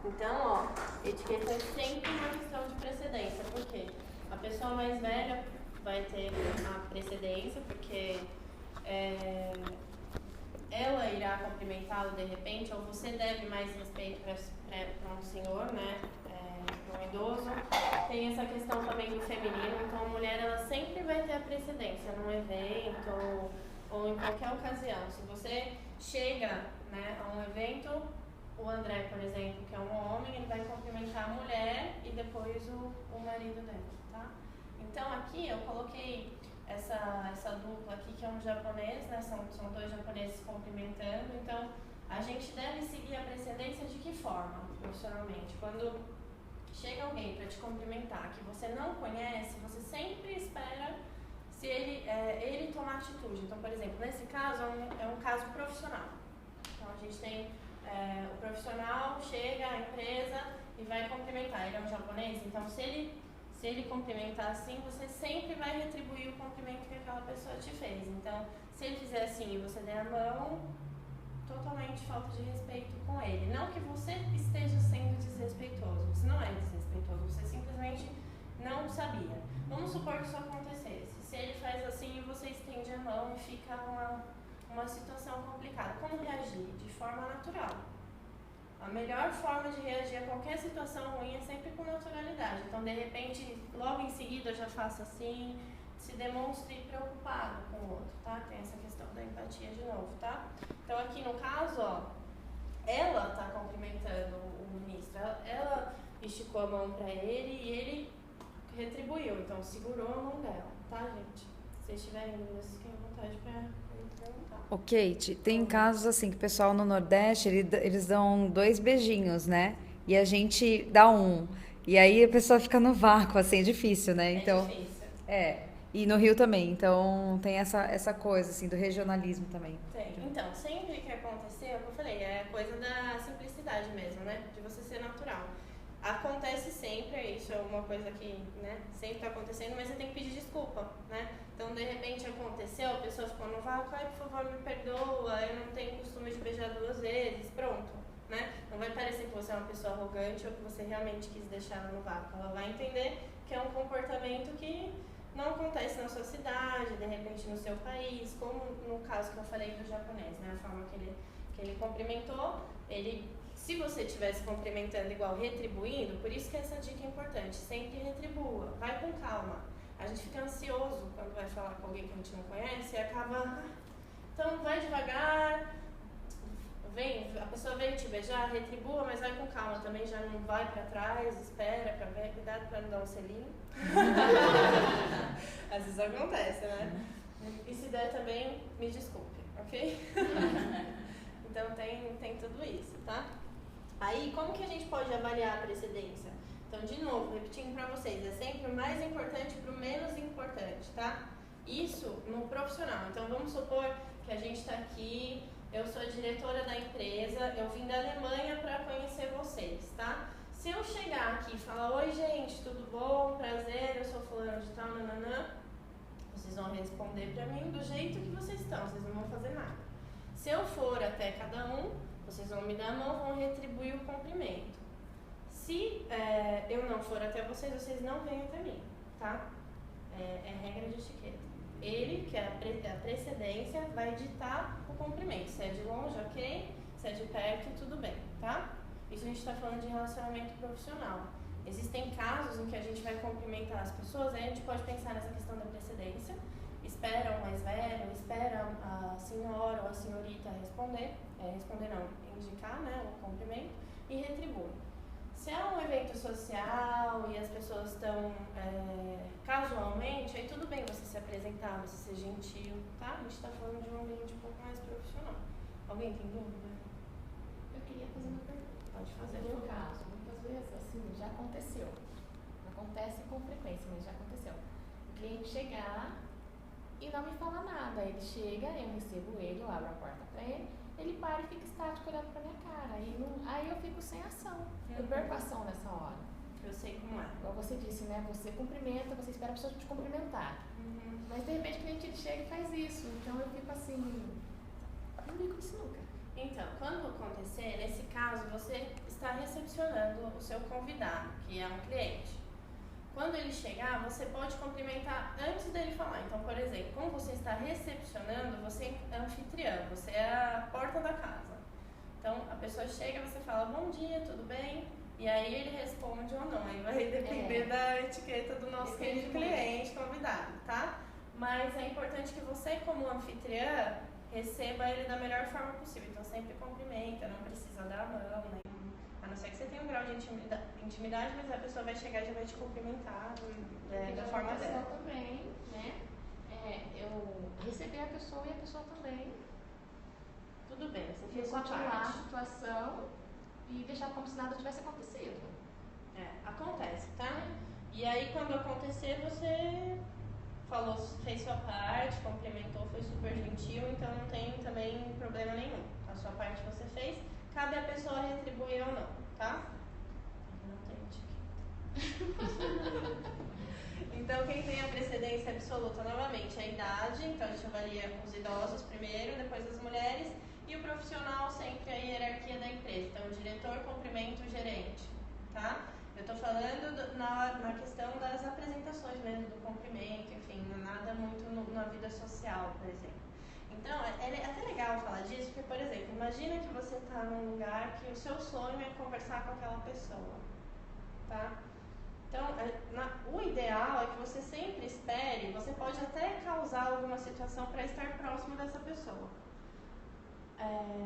Então, ó, etiqueta é sempre uma questão de precedência. Por quê? A pessoa mais velha vai ter a precedência, porque ela irá cumprimentá-lo de repente, ou você deve mais respeito para um senhor, né? Para um idoso. Tem essa questão também do feminino, então a mulher ela sempre vai ter a precedência num evento ou em qualquer ocasião. Se você chega, né, a um evento, o André, por exemplo, que é um homem, ele vai cumprimentar a mulher e depois o marido dela, tá? Então aqui eu coloquei essa dupla aqui, que é um japonês, né? São dois japoneses cumprimentando. Então, a gente deve seguir a precedência de que forma, profissionalmente? Quando chega alguém para te cumprimentar que você não conhece, você sempre espera se ele tomar atitude. Então, por exemplo, nesse caso é um caso profissional. Então, a gente tem o profissional chega à empresa e vai cumprimentar. Ele é um japonês, então se ele cumprimentar assim, você sempre vai retribuir o cumprimento que aquela pessoa te fez. Então, se ele fizer assim e você der a mão, totalmente falta de respeito com ele. Não que você esteja sendo desrespeitoso, você não é desrespeitoso, você simplesmente não sabia. Vamos supor que isso acontecesse. Se ele faz assim e você estende a mão e fica uma situação complicada, como reagir? De forma natural. A melhor forma de reagir a qualquer situação ruim é sempre com naturalidade. Então, de repente, logo em seguida, já faça assim, se demonstre preocupado com o outro, tá? Tem essa questão da empatia de novo, tá? Então, aqui no caso, ó, ela tá cumprimentando o ministro, ela esticou a mão para ele e ele retribuiu, então segurou a mão dela, tá, gente? Se vocês tiverem dúvidas, fiquem à vontade para me perguntar. Ô, Kate, tem casos assim que o pessoal no Nordeste, eles dão 2 beijinhos, né? E a gente dá um. E aí a pessoa fica no vácuo, assim, é difícil, né? Então, É difícil. E no Rio também, então tem essa coisa, assim, do regionalismo também. Tem. Então, sempre que acontecer, como eu falei, é coisa da simplicidade mesmo, né? De você ser natural. Acontece sempre, isso é uma coisa que, né, sempre tá acontecendo, mas você tem que pedir desculpa, né? Então, de repente aconteceu, a pessoa ficou no vácuo, ai, por favor, me perdoa, eu não tenho costume de beijar 2 vezes, pronto, né? Não vai parecer que você é uma pessoa arrogante ou que você realmente quis deixar ela no vácuo. Ela vai entender que é um comportamento que não acontece na sua cidade, de repente no seu país, como no caso que eu falei do japonês, né? A forma que ele cumprimentou, se você estivesse cumprimentando igual, retribuindo, por isso que essa dica é importante, sempre retribua, vai com calma. A gente fica ansioso quando vai falar com alguém que a gente não conhece e acaba... Então, vai devagar, a pessoa vem te beijar, retribua, mas vai com calma também, já não vai pra trás, espera pra ver, cuidado pra não dar um selinho. Às vezes acontece, né? E se der também, me desculpe, ok? Então tem tudo isso, tá? Aí, como que a gente pode avaliar a precedência? Então, de novo, repetindo para vocês, é sempre o mais importante para o menos importante, tá? Isso no profissional. Então, vamos supor que a gente está aqui, eu sou a diretora da empresa, eu vim da Alemanha para conhecer vocês, tá? Se eu chegar aqui e falar, oi gente, tudo bom? Prazer, eu sou fulano de tal, nananã, vocês vão responder para mim do jeito que vocês estão, vocês não vão fazer nada. Se eu for até cada um, vocês vão me dar a mão, vão retribuir o cumprimento. Se eu não for até vocês, vocês não vêm até mim, tá? É regra de etiqueta. Ele, que é a precedência, vai ditar o cumprimento. Se é de longe, ok. Se é de perto, tudo bem, tá? Isso a gente está falando de relacionamento profissional. Existem casos em que a gente vai cumprimentar as pessoas, aí a gente pode pensar nessa questão da precedência. Espera o mais velho, espera a senhora ou a senhorita indicar, né, o cumprimento e retribui. Se é um evento social e as pessoas estão casualmente, aí tudo bem você se apresentar, você ser gentil, tá? A gente está falando de um ambiente um pouco mais profissional. Alguém tem dúvida? Eu queria fazer uma pergunta. Pode fazer. No meu caso, muitas vezes, assim, já aconteceu. Não acontece com frequência, mas já aconteceu. O cliente chegar e não me fala nada. Ele chega, eu recebo ele, eu abro a porta pra ele para e fica estático olhando pra minha cara. Aí eu fico sem ação. Eu perco a ação nessa hora. Eu sei como é. Igual você disse, né? Você cumprimenta, você espera a pessoa te cumprimentar. Mas de repente o cliente ele chega e faz isso. Então eu fico assim, no bico de sinuca. Então, quando acontecer, nesse caso, você está recepcionando recepcionando o seu convidado, que é um cliente. Quando ele chegar, você pode cumprimentar antes dele falar. Então, por exemplo, como você está recepcionando, você é anfitriã, você é a porta da casa. Então, a pessoa chega, você fala, bom dia, tudo bem? E aí ele responde ou não. Aí vai depender da etiqueta do nosso querido cliente, convidado, tá? Mas é importante que você, como anfitriã, receba ele da melhor forma possível. Então, sempre cumprimenta, não precisa dar a mão, né? A não ser que você tenha um grau de intimidade, mas a pessoa vai chegar e já vai te cumprimentar da forma dela. Também, né? Eu receber a pessoa e a pessoa também. Tudo bem, você fez sua Continuar parte. a situação e deixar como se nada tivesse acontecido. Acontece, tá? E aí, quando acontecer, você falou, fez sua parte, cumprimentou, foi super gentil, então não tem também problema nenhum. A sua parte você fez, cabe a pessoa retribuir ou não, tá? Não tem etiqueta. Então, quem tem a precedência absoluta, novamente, é a idade. Então, a gente avalia os idosos primeiro, depois as mulheres. E o profissional, sempre a hierarquia da empresa. Então, o diretor cumprimenta o gerente, tá? Eu estou falando na questão das apresentações mesmo, do cumprimento, enfim, nada muito na vida social, por exemplo. Então, é até legal falar disso, porque, por exemplo, imagina que você está num lugar que o seu sonho é conversar com aquela pessoa, tá? Então, o ideal é que você sempre espere, você pode até causar alguma situação para estar próximo dessa pessoa.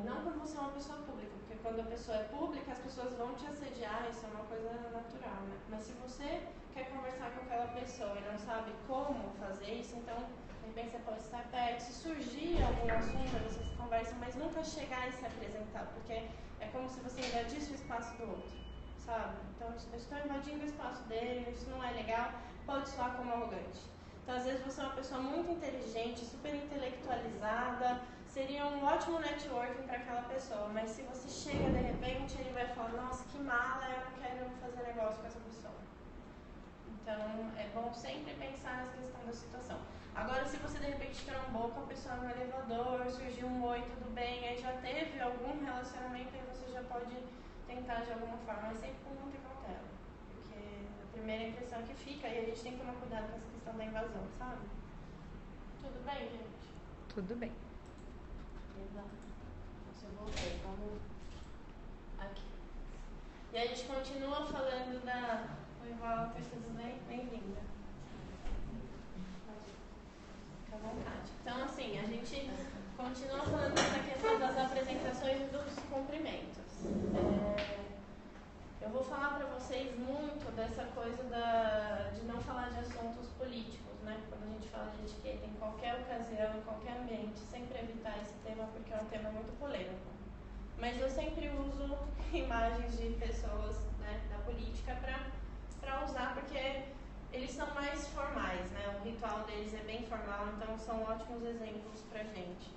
Não quando você é uma pessoa pública, porque quando a pessoa é pública, as pessoas vão te assediar, isso é uma coisa natural, né? Mas se você quer conversar com aquela pessoa e não sabe como fazer isso, então, de repente você pode estar perto. Se surgir algum assunto, vocês conversam, mas nunca chegar e se apresentar, porque é como se você invadisse o espaço do outro, sabe? Então, eu estou invadindo o espaço dele, isso não é legal, pode soar como arrogante. Então, às vezes você é uma pessoa muito inteligente, super intelectualizada, seria um ótimo networking para aquela pessoa, mas se você chega de repente, ele vai falar, nossa, que mala, eu não quero fazer negócio com essa pessoa. Então, é bom sempre pensar nessa questão da situação. Agora, se você de repente trombou com a pessoa no elevador, surgiu um oi, tudo bem, aí já teve algum relacionamento, aí você já pode tentar de alguma forma, mas sempre com muita cautela. Porque é a primeira impressão que fica, e a gente tem que tomar cuidado com essa questão da invasão, sabe? Tudo bem, gente? Tudo bem. Se eu voltei, vamos aqui. E a gente continua falando da... Oi, Walter, tudo bem? Bem-vinda. Fica à vontade. Então, assim, a gente continua falando dessa questão das apresentações e dos cumprimentos. Eu vou falar para vocês muito dessa coisa de não falar de assuntos políticos, né? Quando a gente fala de etiqueta em qualquer ocasião, em qualquer ambiente, sempre evitar esse tema porque é um tema muito polêmico. Mas eu sempre uso imagens de pessoas, né, da política para usar, porque eles são mais formais, né? O ritual deles é bem formal, então são ótimos exemplos pra gente.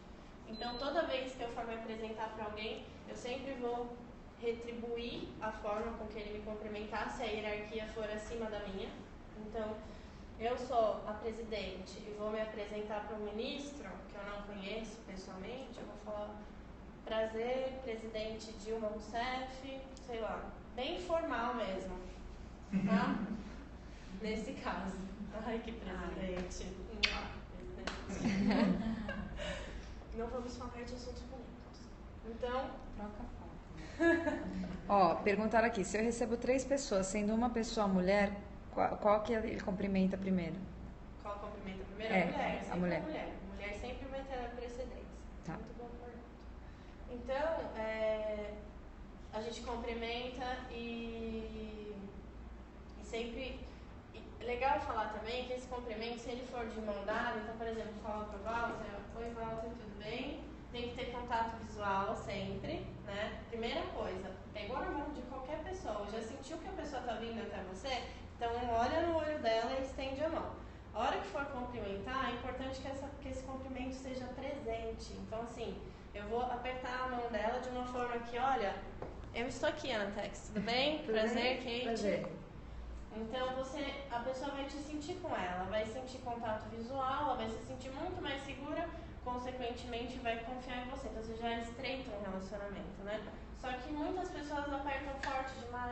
Então, toda vez que eu for me apresentar para alguém, eu sempre vou retribuir a forma com que ele me cumprimentar, se a hierarquia for acima da minha. Então, eu sou a presidente e vou me apresentar para um ministro, que eu não conheço pessoalmente, eu vou falar, prazer, presidente Dilma Rousseff, sei lá, bem formal mesmo, tá? Nesse caso. Ai, que presidente. Não vamos falar de assuntos políticos. Então, troca Ó, perguntaram aqui, se eu recebo 3 pessoas, sendo uma pessoa mulher, qual que ele cumprimenta primeiro? Qual cumprimenta primeiro? A mulher. Sempre a mulher. A mulher sempre vai ter a precedência. Tá. Muito bom pergunta. Então, a gente cumprimenta e sempre... Legal falar também que esse cumprimento, se ele for de mão dada, então, por exemplo, fala para o Walter, oi Walter, tudo bem? Tem que ter contato visual sempre, né? Primeira coisa, pegou na mão de qualquer pessoa, já sentiu que a pessoa está vindo até você? Então, olha no olho dela e estende a mão. A hora que for cumprimentar, é importante que esse cumprimento seja presente. Então, assim, eu vou apertar a mão dela de uma forma que, olha, eu estou aqui, Anatex, tudo bem? Tudo Prazer, bem? Kate. Prazer. Então, a pessoa vai te sentir com ela, vai sentir contato visual, ela vai se sentir muito mais segura, consequentemente vai confiar em você. Então, você já estreita um relacionamento, né? Só que muitas pessoas apertam forte demais,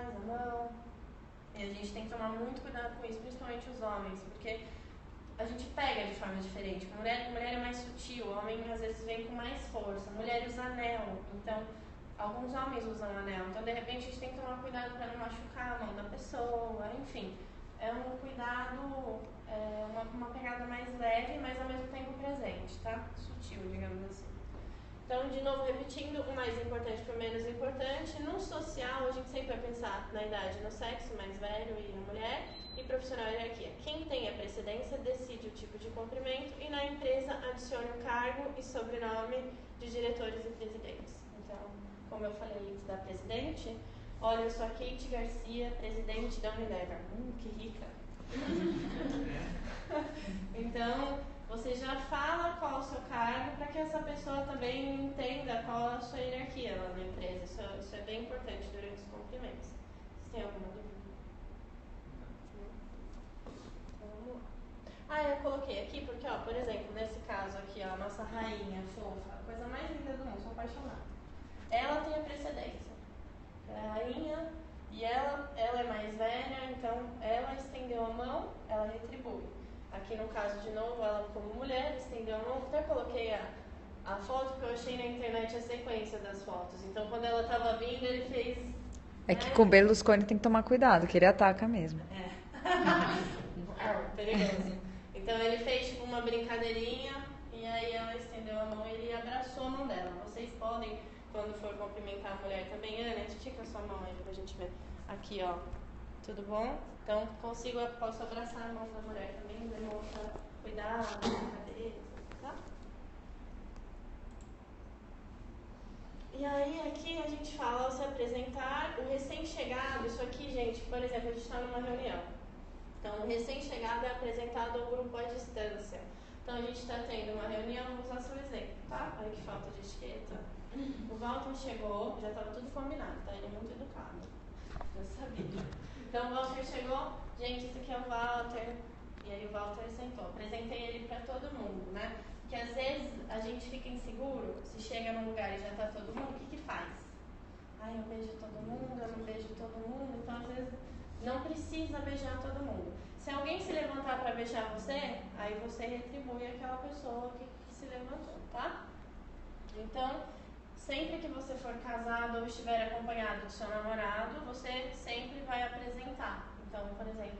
E a gente tem que tomar muito cuidado com isso, principalmente os homens, porque a gente pega de forma diferente. Mulher é mais sutil, o homem às vezes vem com mais força. Mulher usa anel, então alguns homens usam anel. Então de repente a gente tem que tomar cuidado para não machucar a mão da pessoa, enfim. É um cuidado, uma pegada mais leve, mas ao mesmo tempo presente, tá? Sutil, digamos assim. Então, de novo, repetindo, o mais importante para o menos importante. No social, a gente sempre vai pensar na idade, no sexo, mais velho e na mulher, e profissional e hierarquia. Quem tem a precedência decide o tipo de cumprimento e na empresa adicione o cargo e sobrenome de diretores e presidentes. Então, como eu falei da presidente, olha, eu sou a Kate Garcia, presidente da Unilever. Que rica! Então, você já fala qual é o seu cargo para que essa pessoa também entenda qual é a sua hierarquia lá na empresa. Isso é bem importante durante os cumprimentos. Vocês têm alguma dúvida? Vamos lá. Eu coloquei aqui porque, ó, por exemplo, nesse caso aqui, ó, a nossa rainha fofa, a coisa mais linda do mundo, sou apaixonada. Ela tem a precedência. Ela é a rainha e ela é mais velha, então ela estendeu a mão, ela retribui. Aqui no caso, de novo, ela como mulher estendeu a mão. Até coloquei a foto que eu achei na internet a sequência das fotos. Então, quando ela estava vindo, ele fez... É que com Berlusconi tem que tomar cuidado, que ele ataca mesmo. Perigoso. Então, ele fez tipo uma brincadeirinha e aí ela estendeu a mão e ele abraçou a mão dela. Vocês podem, quando for cumprimentar a mulher também, Ana, estica a sua mão aí pra gente ver. Aqui, ó. Tudo bom? Então, posso abraçar a mão da mulher também, demonstra cuidado, brincadeira, tá? E aí, aqui a gente fala ao se apresentar, o recém-chegado, isso aqui, gente, por exemplo, a gente está numa reunião. Então, o recém-chegado é apresentado ao grupo à distância. Então, a gente está tendo uma reunião, vou usar seu exemplo, tá? Olha que falta de etiqueta. O Walter chegou, já estava tudo combinado, tá? Ele é muito educado. Eu sabia. Então o Walter chegou, gente, esse aqui é o Walter. E aí o Walter sentou. Apresentei ele para todo mundo, né? Porque às vezes a gente fica inseguro, se chega num lugar e já tá todo mundo, o que faz? Eu beijo todo mundo, eu não beijo todo mundo. Então às vezes não precisa beijar todo mundo. Se alguém se levantar para beijar você, aí você retribui aquela pessoa que se levantou, tá? Então, sempre que você for casado ou estiver acompanhado do seu namorado, você sempre vai apresentar. Então, por exemplo,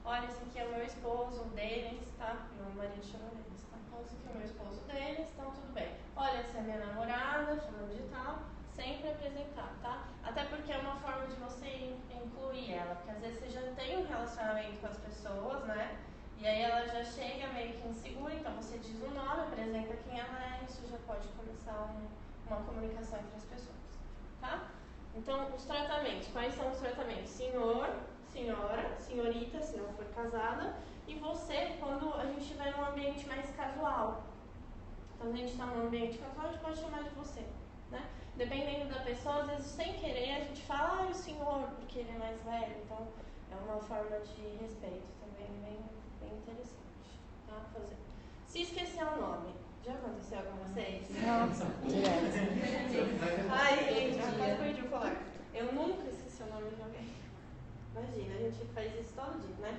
olha, esse aqui é o meu esposo, o Denis, tá? Meu marido chama Denis, tá? Então, esse aqui é o meu esposo Denis, então tudo bem. Olha, essa é a minha namorada, falando de tal. Sempre apresentar, tá? Até porque é uma forma de você incluir ela, porque às vezes você já tem um relacionamento com as pessoas, né? E aí ela já chega meio que insegura, então você diz o nome, apresenta quem ela é, isso já pode começar uma comunicação entre as pessoas, tá? Então, os tratamentos. Quais são os tratamentos? Senhor, senhora, senhorita, se não for casada, e você, quando a gente estiver num ambiente mais casual. Então, a gente está num ambiente casual, a gente pode chamar de você, né? Dependendo da pessoa, às vezes, sem querer, a gente fala, o senhor, porque ele é mais velho. Então, é uma forma de respeito também, bem interessante, tá? Fazer. Se esquecer o nome, já aconteceu com vocês? Nossa, direto. Gente, já quase perdi o colar. Eu nunca esqueci o nome de alguém. Imagina, a gente faz isso todo dia, né?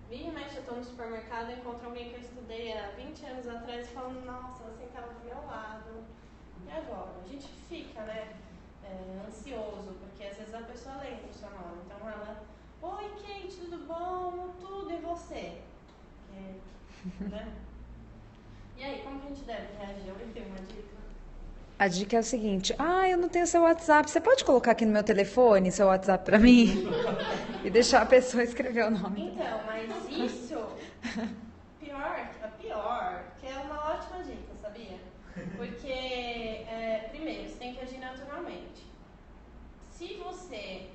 Vira e mexe, eu tô no supermercado, encontro alguém que eu estudei há 20 anos atrás e falo, nossa, ela sentava do meu lado. E agora? A gente fica, né, ansioso, porque às vezes a pessoa lembra o seu nome. Então ela, oi Kate, tudo bom? Tudo, e você? Né? E aí, como que a gente deve reagir? Alguém tem uma dica? A dica é a seguinte: eu não tenho seu WhatsApp. Você pode colocar aqui no meu telefone seu WhatsApp pra mim? E deixar a pessoa escrever o nome. Então, mas isso, pior, que é uma ótima dica, sabia? Porque, primeiro, você tem que agir naturalmente. Se você,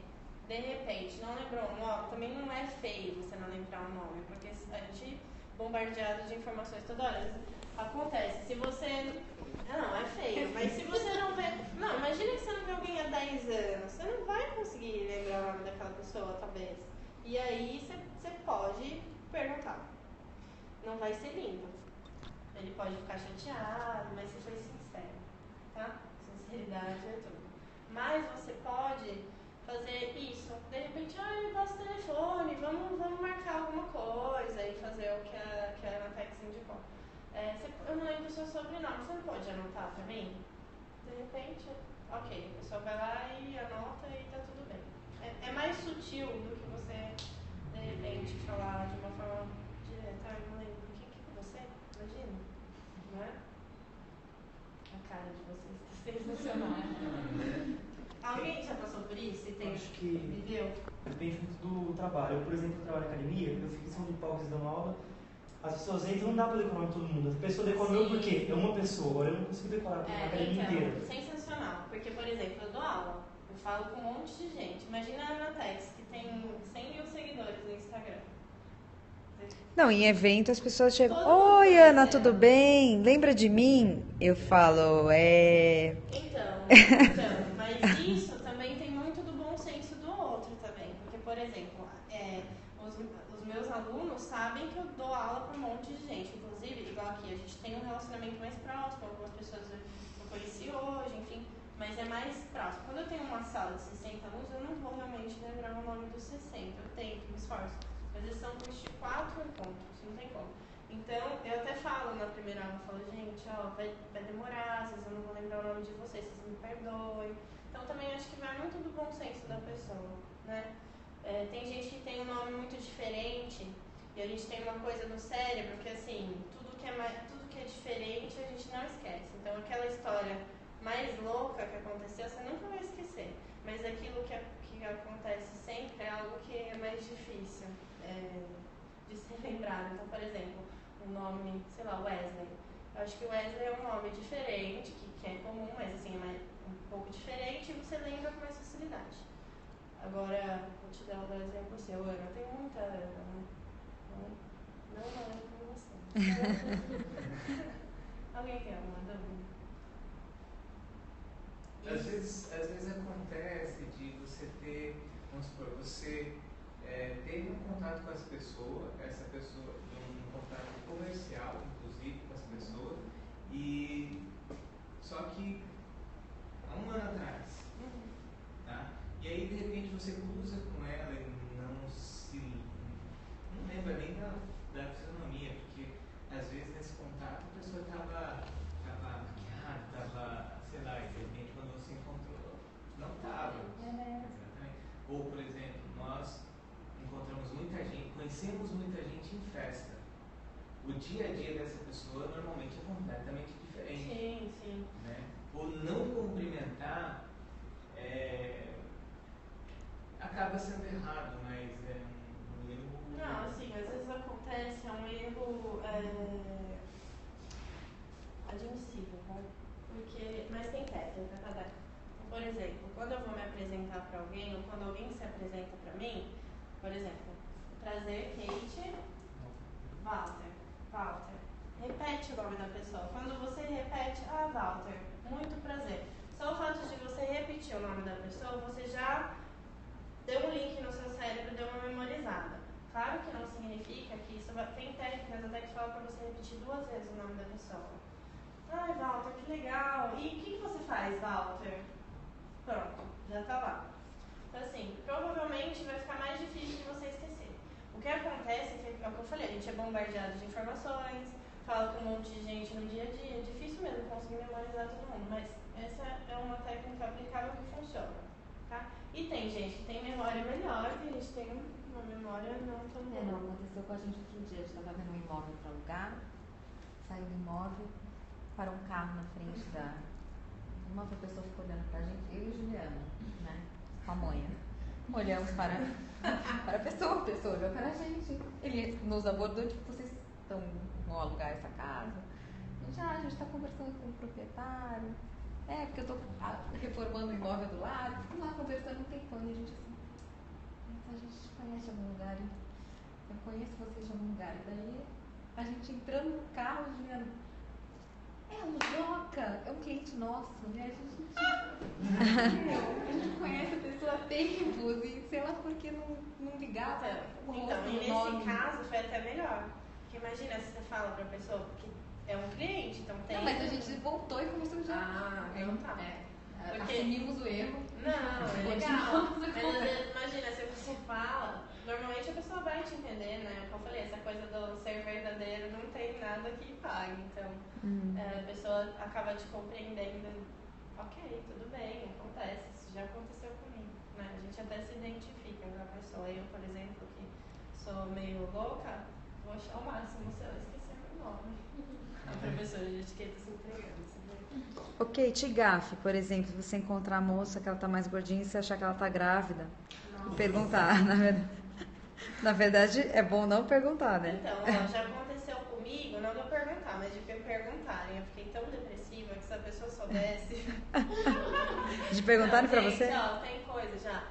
de repente, não lembrou o nome, também não é feio você não lembrar o nome, porque a gente é bombardeado de informações toda hora. Acontece, se você... Não, é feio, mas se você não vê... Não, imagina que você não vê alguém há 10 anos, você não vai conseguir lembrar o nome daquela pessoa, talvez. E aí você pode perguntar. Não vai ser lindo. Ele pode ficar chateado, mas você foi sincero, tá? Sinceridade é tudo. Mas você pode fazer isso. De repente, me passa o telefone. vamos marcar alguma coisa e fazer o que a Anatex indicou. Eu não lembro o seu sobrenome, você não pode anotar pra mim? De repente, ok, a pessoa vai lá e anota e tá tudo bem. É mais sutil do que você, de repente, falar de uma forma direta. Eu não lembro. Quem que é você? Imagina. Não é? A cara de vocês que sensacional. Alguém já passou por isso? E tem, acho que viveu? depende muito do trabalho. Eu, por exemplo, trabalho na academia, eu fico em São Paulo dando aula. As pessoas entram, não dá pra decorar todo mundo. A pessoa decora o meu porque é uma pessoa, agora eu não consigo decorar a academia inteira. Sensacional. Porque, por exemplo, eu dou aula, eu falo com um monte de gente. Imagina a Anatex, que tem 100 mil seguidores no Instagram. Não, em evento as pessoas chegam, Todo mundo oi conhece Ana, ela. tudo bem? Lembra de mim? Eu falo, Então, mas isso também tem muito do bom senso do outro também. Porque, por exemplo, os meus alunos sabem que eu dou aula para um monte de gente. Inclusive, igual aqui, a gente tem um relacionamento mais próximo, algumas pessoas eu conheci hoje, enfim, mas é mais próximo. Quando eu tenho uma sala de 60 alunos, eu não vou realmente lembrar o nome dos 60, eu tento, me esforço. Mas eles são 4 encontros, não tem como. Então, eu até falo na primeira aula, eu falo, gente, vai demorar, às vezes eu não vou lembrar o nome de vocês me perdoem. Então, também acho que vai muito do bom senso da pessoa, né? Tem gente que tem um nome muito diferente e a gente tem uma coisa no cérebro que, assim, tudo que é diferente a gente não esquece. Então, aquela história mais louca que aconteceu, você nunca vai esquecer. Mas aquilo que acontece sempre é algo que é mais difícil de ser lembrado. Então, por exemplo, o nome, sei lá, Wesley. Eu acho que Wesley é um nome diferente, que é comum, mas assim, é um pouco diferente e você lembra com mais facilidade. Agora, vou te dar um exemplo seu, Ana. Tem muita Ana, né? Não é como você. Alguém tem alguma dúvida? Às vezes acontece de você ter, vamos supor, você teve um contato com essa pessoa um contato comercial, inclusive, com essa pessoa, e só que há um ano atrás, tá? E aí de repente você cruza com ela e não lembra nem da fisionomia, porque às vezes nesse contato a pessoa estava maquiada, estava, sei lá, e de repente quando você encontrou, não estava. Exatamente. Ou, por exemplo, nós conhecemos muita gente em festa. O dia a dia dessa pessoa normalmente é completamente diferente. Sim. Né? O não cumprimentar acaba sendo errado, mas é um erro. Não, assim, às vezes acontece, é um erro admissível, né? Mas tem técnica, tá? Então, por exemplo, quando eu vou me apresentar para alguém, ou quando alguém se apresenta para mim, por exemplo, prazer, Kate, Walter. Repete o nome da pessoa. Quando você repete, Walter, muito prazer. Só o fato de você repetir o nome da pessoa, você já deu um link no seu cérebro, deu uma memorizada. Claro que não significa que isso tem técnicas até que falam para você repetir 2 vezes o nome da pessoa. Ai, Walter, que legal. E o que você faz, Walter? Pronto, já tá lá. Então, assim, provavelmente vai ficar mais difícil de você esquecer. O que acontece é que, é o que eu falei, a gente é bombardeado de informações, fala com um monte de gente no dia a dia, é difícil mesmo conseguir memorizar todo mundo, mas essa é uma técnica aplicável que funciona, tá? E tem gente que tem memória melhor e a gente tem uma memória não tão boa. Não, aconteceu com a gente outro dia, a gente estava vendo um imóvel para alugar, saiu do imóvel, parou um carro na frente da... Uma outra pessoa ficou olhando pra gente, eu e Juliana, né, com a manha. Olhamos para a pessoa olhou para a gente. Ele nos abordou, tipo, vocês vão alugar essa casa? A gente está conversando com o proprietário. Porque eu estou reformando o imóvel do lado. Ficamos lá conversando um tempão e a gente assim, a gente te conhece de algum lugar? Eu conheço vocês de algum lugar. E daí a gente entrando no carro, Juliana, é um Joca, é um cliente nosso, né? A gente conhece a pessoa há tempos e sei lá por que não ligava. Então, e nesse caso foi até melhor. Porque imagina se você fala pra pessoa, porque é um cliente, então tem... Não, mas a gente voltou e começou já. Então tá. Porque assumimos o erro. Não, é legal. Mas às vezes, imagina, se você fala, normalmente a pessoa vai te entender, né? Como eu falei, essa coisa do ser verdadeiro não tem nada que pague. Então, a pessoa acaba te compreendendo. Ok, tudo bem, acontece. Isso já aconteceu comigo, né? A gente até se identifica com a pessoa. Eu, por exemplo, que sou meio louca, vou achar o máximo se ela esquecer meu nome. A professora de etiqueta se entregando, sabe? Ok, te gafe, por exemplo, você encontrar a moça que ela tá mais gordinha e você achar que ela tá grávida. Nossa. Perguntar, na verdade, é bom não perguntar, né? Então, ó, já aconteceu comigo, não de eu perguntar, mas de me perguntarem. Eu fiquei tão depressiva que se a pessoa soubesse. De perguntarem pra gente, você? Ó, tem coisa já.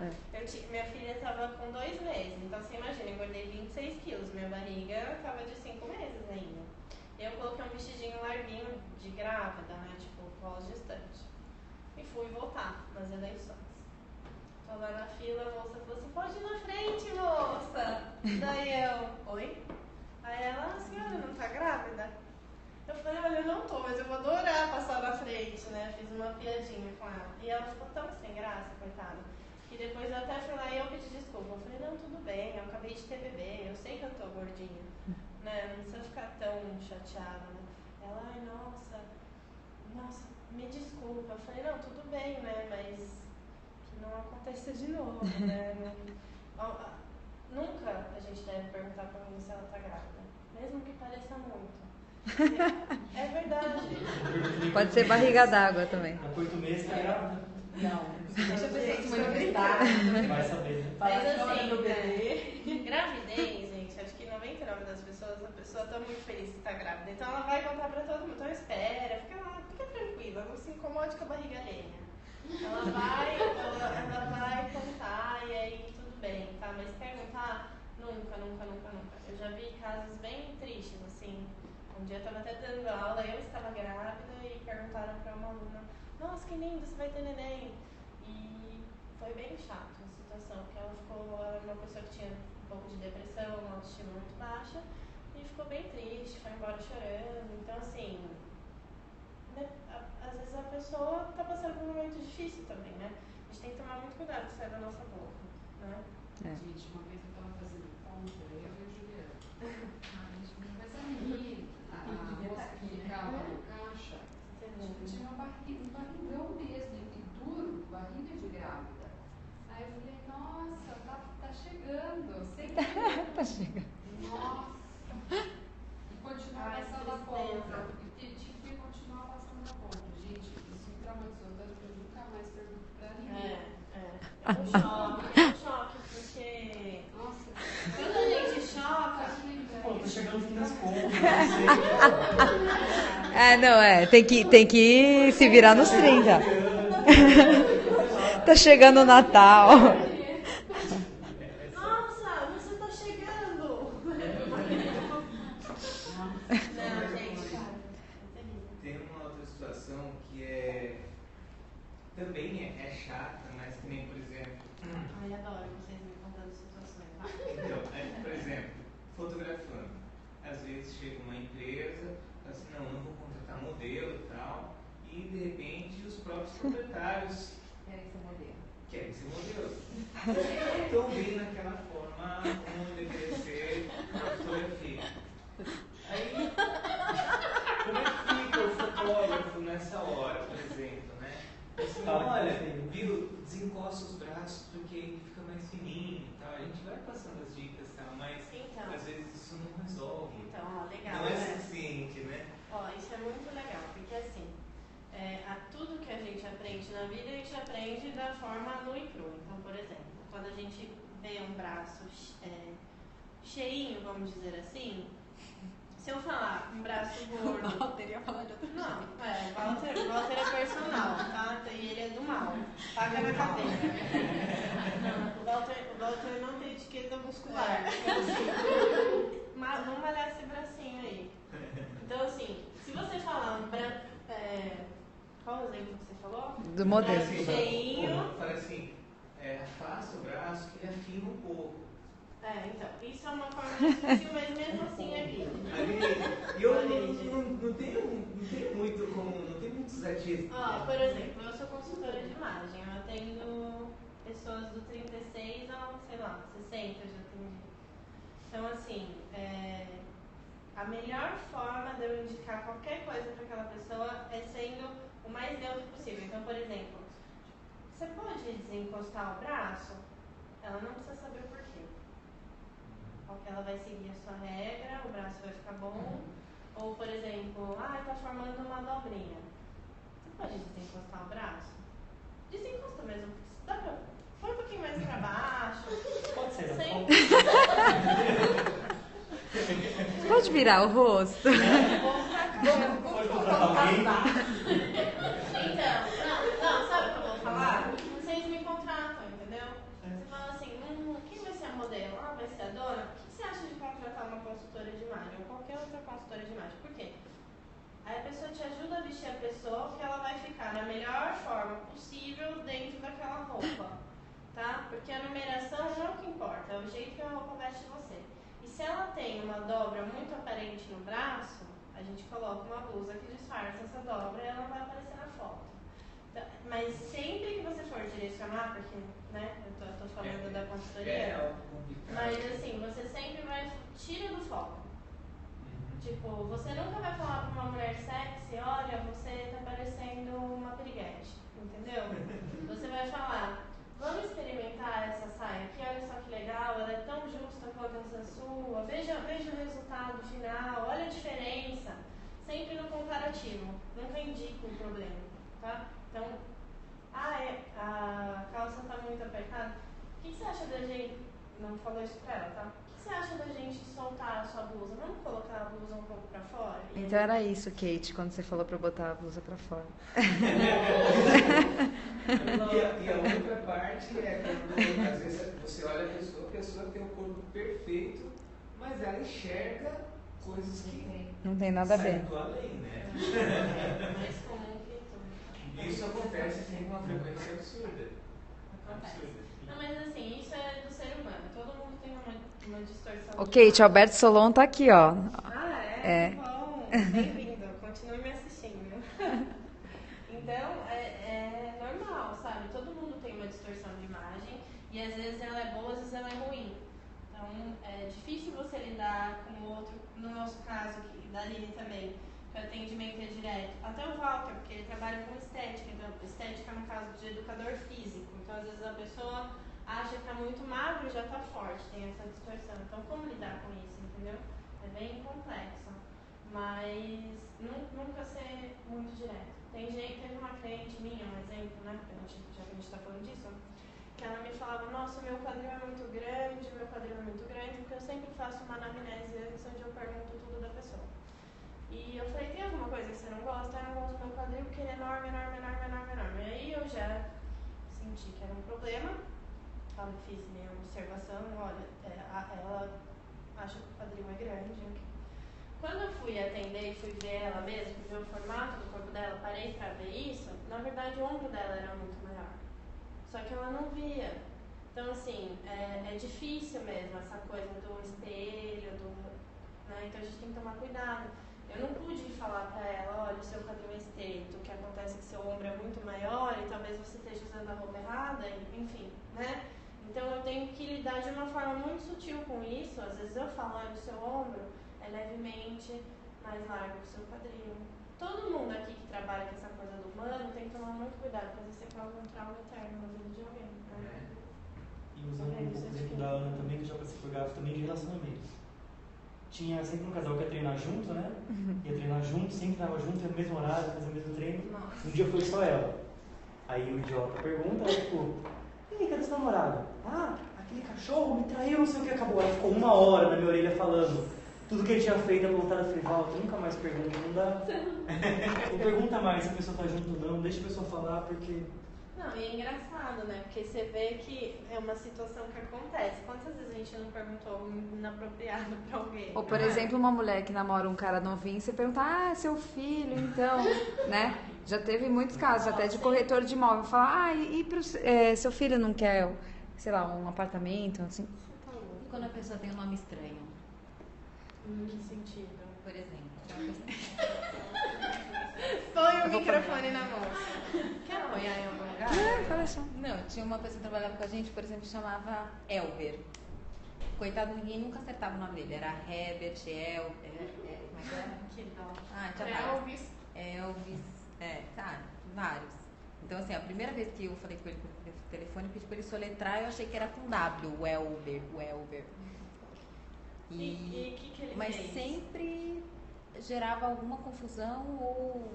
Minha filha tava com 2 meses, então você imagina, eu engordei 26 quilos, minha barriga tava de 5 meses ainda. Eu coloquei um vestidinho larguinho de grávida, né, tipo pós-gestante. E fui voltar nas eleições. Tô lá na fila, a moça falou assim, pode ir na frente, moça. Daí eu, oi? Aí ela, a senhora não tá grávida? Eu falei, olha, eu não tô, mas eu vou adorar passar na frente, né? Fiz uma piadinha com ela. E ela ficou tão sem graça, coitada, que depois eu até fui lá e eu pedi desculpa. Eu falei, não, tudo bem, eu acabei de ter bebê, eu sei que eu tô gordinha, né? Não precisa ficar tão chateada, né? Ela, ai, nossa, me desculpa. Eu falei, não, tudo bem, né? Mas que não aconteça de novo, né? Nunca a gente deve perguntar pra mim se ela tá grávida, mesmo que pareça muito. É verdade. Pode ser barriga d'água também. No 8 meses tá grávida? Não, deixa eu ver se Gente, manifestar. Vai saber, né? Mas Fala assim, do bebê. gravidez, gente, acho que 99% das pessoas, a pessoa tá muito feliz que tá grávida. Então ela vai contar pra todo mundo. Então espera, fica lá, fica tranquila, não se incomode com a barriga alheia. Ela vai contar e aí tudo bem, tá? Mas perguntar, nunca. Eu já vi casos bem tristes, assim. Um dia eu tava até dando aula, eu estava grávida e perguntaram pra uma aluna, nossa, que lindo, você vai ter neném. E foi bem chato a situação, porque ela era uma pessoa que tinha um pouco de depressão, uma autoestima muito baixa, e ficou bem triste, foi embora chorando. Então, assim, né, às vezes a pessoa está passando por um momento difícil também, né? A gente tem que tomar muito cuidado com o que sai da nossa boca, né? Gente, uma vez eu estava fazendo compra, eu e a Juliana. Mas a menina, a moça que ficava no caixa, tinha um barrigão mesmo, e duro, barriga de grávida. Aí eu falei, nossa, tá chegando, sempre. Tá chegando. Nossa. E continuar passando a compra. E tinha que continuar passando a compra. Gente, isso me traumatizou tanto que eu nunca mais pergunto pra ninguém. É um choque, porque Nossa, quando a gente choca, Pô, tô chegando no fim das contas, Tem que se virar nos 30. Tá chegando o Natal. nossa, você tá chegando! Não, gente, cara, é terrível. Tem uma outra situação que também é chata, mas que nem, por exemplo, Ai, adoro vocês me contando situações. Vai. então, por exemplo, fotografando. Às vezes chega uma empresa, fala assim, não vou contratar modelo e tal, e de repente os próprios proprietários querem ser modelo. Então vem naquela forma como deveria ser a fotografia. Aí, como é que fica o fotógrafo nessa hora, por exemplo, né? Assim, olha, viu, desencosta os braços porque ele fica mais fininho e tal. A gente vai passando as dicas, tá? Mas Então. às vezes isso não resolve. Então, ó, legal, Não é né? suficiente, né? Ó, isso é muito legal, porque assim, tudo que a gente aprende na vida, a gente aprende da forma nua e crua. Então, por exemplo, quando a gente vê um braço cheinho, vamos dizer assim, se eu falar um braço gordo... Walter ia falar de outra coisa. Não, Walter é personal, tá? E ele é do mal. Paga na cadeira. Não, o Walter não tem etiqueta muscular. Então, assim, vamos malhar esse bracinho aí. Então, assim, se você falar um braço... qual o exemplo que você falou? Do modelo. Braço cheinho. Fala assim, afasta o braço que ele afina um pouco. Então, isso é uma forma de expressivo, mas mesmo assim é vídeo. E eu não tenho muitos artistas. Ó, por exemplo, eu sou consultora de imagem, eu atendo pessoas do 36 ao, sei lá, 60 já atendi. Então, assim, a melhor forma de eu indicar qualquer coisa para aquela pessoa é sendo o mais neutro possível. Então, por exemplo, você pode desencostar o braço? Ela não precisa saber o porquê. Porque ela vai seguir a sua regra, o braço vai ficar bom. Ou, por exemplo, tá formando uma dobrinha. Você pode desencostar o braço? Desencosta mesmo. Dá pra... Põe um pouquinho mais pra baixo. Pode ser. Pode virar o rosto. Pode contratar alguém. Então, sabe o que eu vou falar? Vocês me contratam, entendeu? Você fala assim, quem vai ser a modelo? Vai ser a dona? O que você acha de contratar uma consultora de imagem? Ou qualquer outra consultora de imagem? Por quê? Aí a pessoa te ajuda a vestir a pessoa porque ela vai ficar da melhor forma possível dentro daquela roupa, tá? Porque a numeração não é o que importa, é o jeito que a roupa veste você. E se ela tem uma dobra muito aparente no braço, a gente coloca uma blusa que disfarça essa dobra e ela vai aparecer na foto. Então, mas sempre que você for direcionar, porque, né, eu tô falando da consultoria, mas assim, você sempre vai, tira do foco. Tipo, você nunca vai falar pra uma mulher sexy, olha, você tá parecendo uma piriguete, entendeu? Você vai falar, vamos experimentar essa saia aqui, olha só que legal, ela é tão justa quanto essa sua, veja o resultado final, olha a diferença. Sempre no comparativo, nunca indica um problema, tá? Então, a calça tá muito apertada, o que você acha da gente, não falou isso pra ela, tá? O que você acha da gente soltar a sua blusa? Vamos colocar a blusa um pouco pra fora? Então era isso, Kate, quando você falou pra eu botar a blusa pra fora. E a outra parte é quando, às vezes, você olha a pessoa tem um corpo perfeito, mas ela enxerga coisas que não tem nada a ver. saem do além, né? Mais comum que tudo. Isso acontece com uma frequência absurda. Acontece. Não, mas assim, isso é do ser humano. Todo mundo tem uma distorção. Ô, Kate, Alberto Solon tá aqui, ó. É? Que bom. Bem-vindo. Continue me assistindo. Então, é normal, sabe? Todo mundo tem uma distorção de imagem e às vezes ela é boa, às vezes ela é ruim. Então, é difícil você lidar com o outro. No nosso caso aqui, da Aline também, que o atendimento é direto. Até o Walter, porque ele trabalha com estética. Então, estética no caso de educador físico. Então, às vezes a pessoa acha que tá muito magro e já tá forte, tem essa distorção. Então, como lidar com isso, entendeu? É bem complexo. Mas nunca ser muito direto. Teve uma cliente minha, um exemplo, né? Já que a gente tá falando disso, que ela me falava, nossa, meu quadril é muito grande, porque eu sempre faço uma anamnese antes, onde eu pergunto tudo da pessoa. E eu falei, tem alguma coisa que você não gosta? Eu não gosto do meu quadril porque ele é enorme. E aí eu já senti que era um problema. Fiz minha observação, olha, ela acha que o quadril é grande. Quando eu fui atender e fui ver ela mesmo, ver o formato do corpo dela, parei pra ver isso, na verdade o ombro dela era muito maior. Só que ela não via. Então, assim, é difícil mesmo essa coisa do espelho, né? Então a gente tem que tomar cuidado. Eu não pude falar pra ela, olha, o seu quadril é estreito, o que acontece é que seu ombro é muito maior e talvez você esteja usando a roupa errada, enfim, né? Então eu tenho que lidar de uma forma muito sutil com isso. Às vezes eu falo, olha, o seu ombro é levemente mais largo que o seu quadril. Todo mundo aqui que trabalha com essa coisa do humano tem que tomar muito cuidado, porque você causa um trauma eterno na vida de alguém. Né? E usando um pouco o exemplo da Ana também, que já passei por gafo também de relacionamentos. Tinha sempre um casal que ia treinar junto, né? Ia treinar junto, sempre tava junto, ia no mesmo horário, fazia o mesmo treino. Nossa. Um dia foi só ela. Aí o idiota pergunta, ela ficou, e aí, cadê seu namorado? Aquele cachorro me traiu, não sei o que, acabou. Ela ficou 1 hora na minha orelha falando tudo que ele tinha feito, a voltada. Eu falei, Walter, nunca mais pergunta, não dá. Não pergunta mais se a pessoa tá junto ou não, deixa a pessoa falar, porque... Não, e é engraçado, né? Porque você vê que é uma situação que acontece. Quantas vezes a gente não perguntou algo inapropriado pra alguém? Ou, por exemplo, uma mulher que namora um cara novinho, você pergunta, seu filho, então, né? Já teve muitos casos, até de corretor de imóvel, falar, seu filho não quer, sei lá, um apartamento, assim. E quando a pessoa tem um nome estranho? Em que sentido? Por exemplo. Põe o microfone na moça. Quer apoiar em algum lugar? Fala só. Não, tinha uma pessoa que trabalhava com a gente, por exemplo, chamava Elber. Coitado, ninguém nunca acertava o nome dele. Era Herbert, como é que era? Que dó. Ah, tinha vários. Elvis. Elvis, vários. Então, assim, a primeira vez que eu falei com ele por telefone, pedi pra ele soletrar, eu achei que era com W, o Elber. E o que ele Mas fez? sempre gerava alguma confusão ou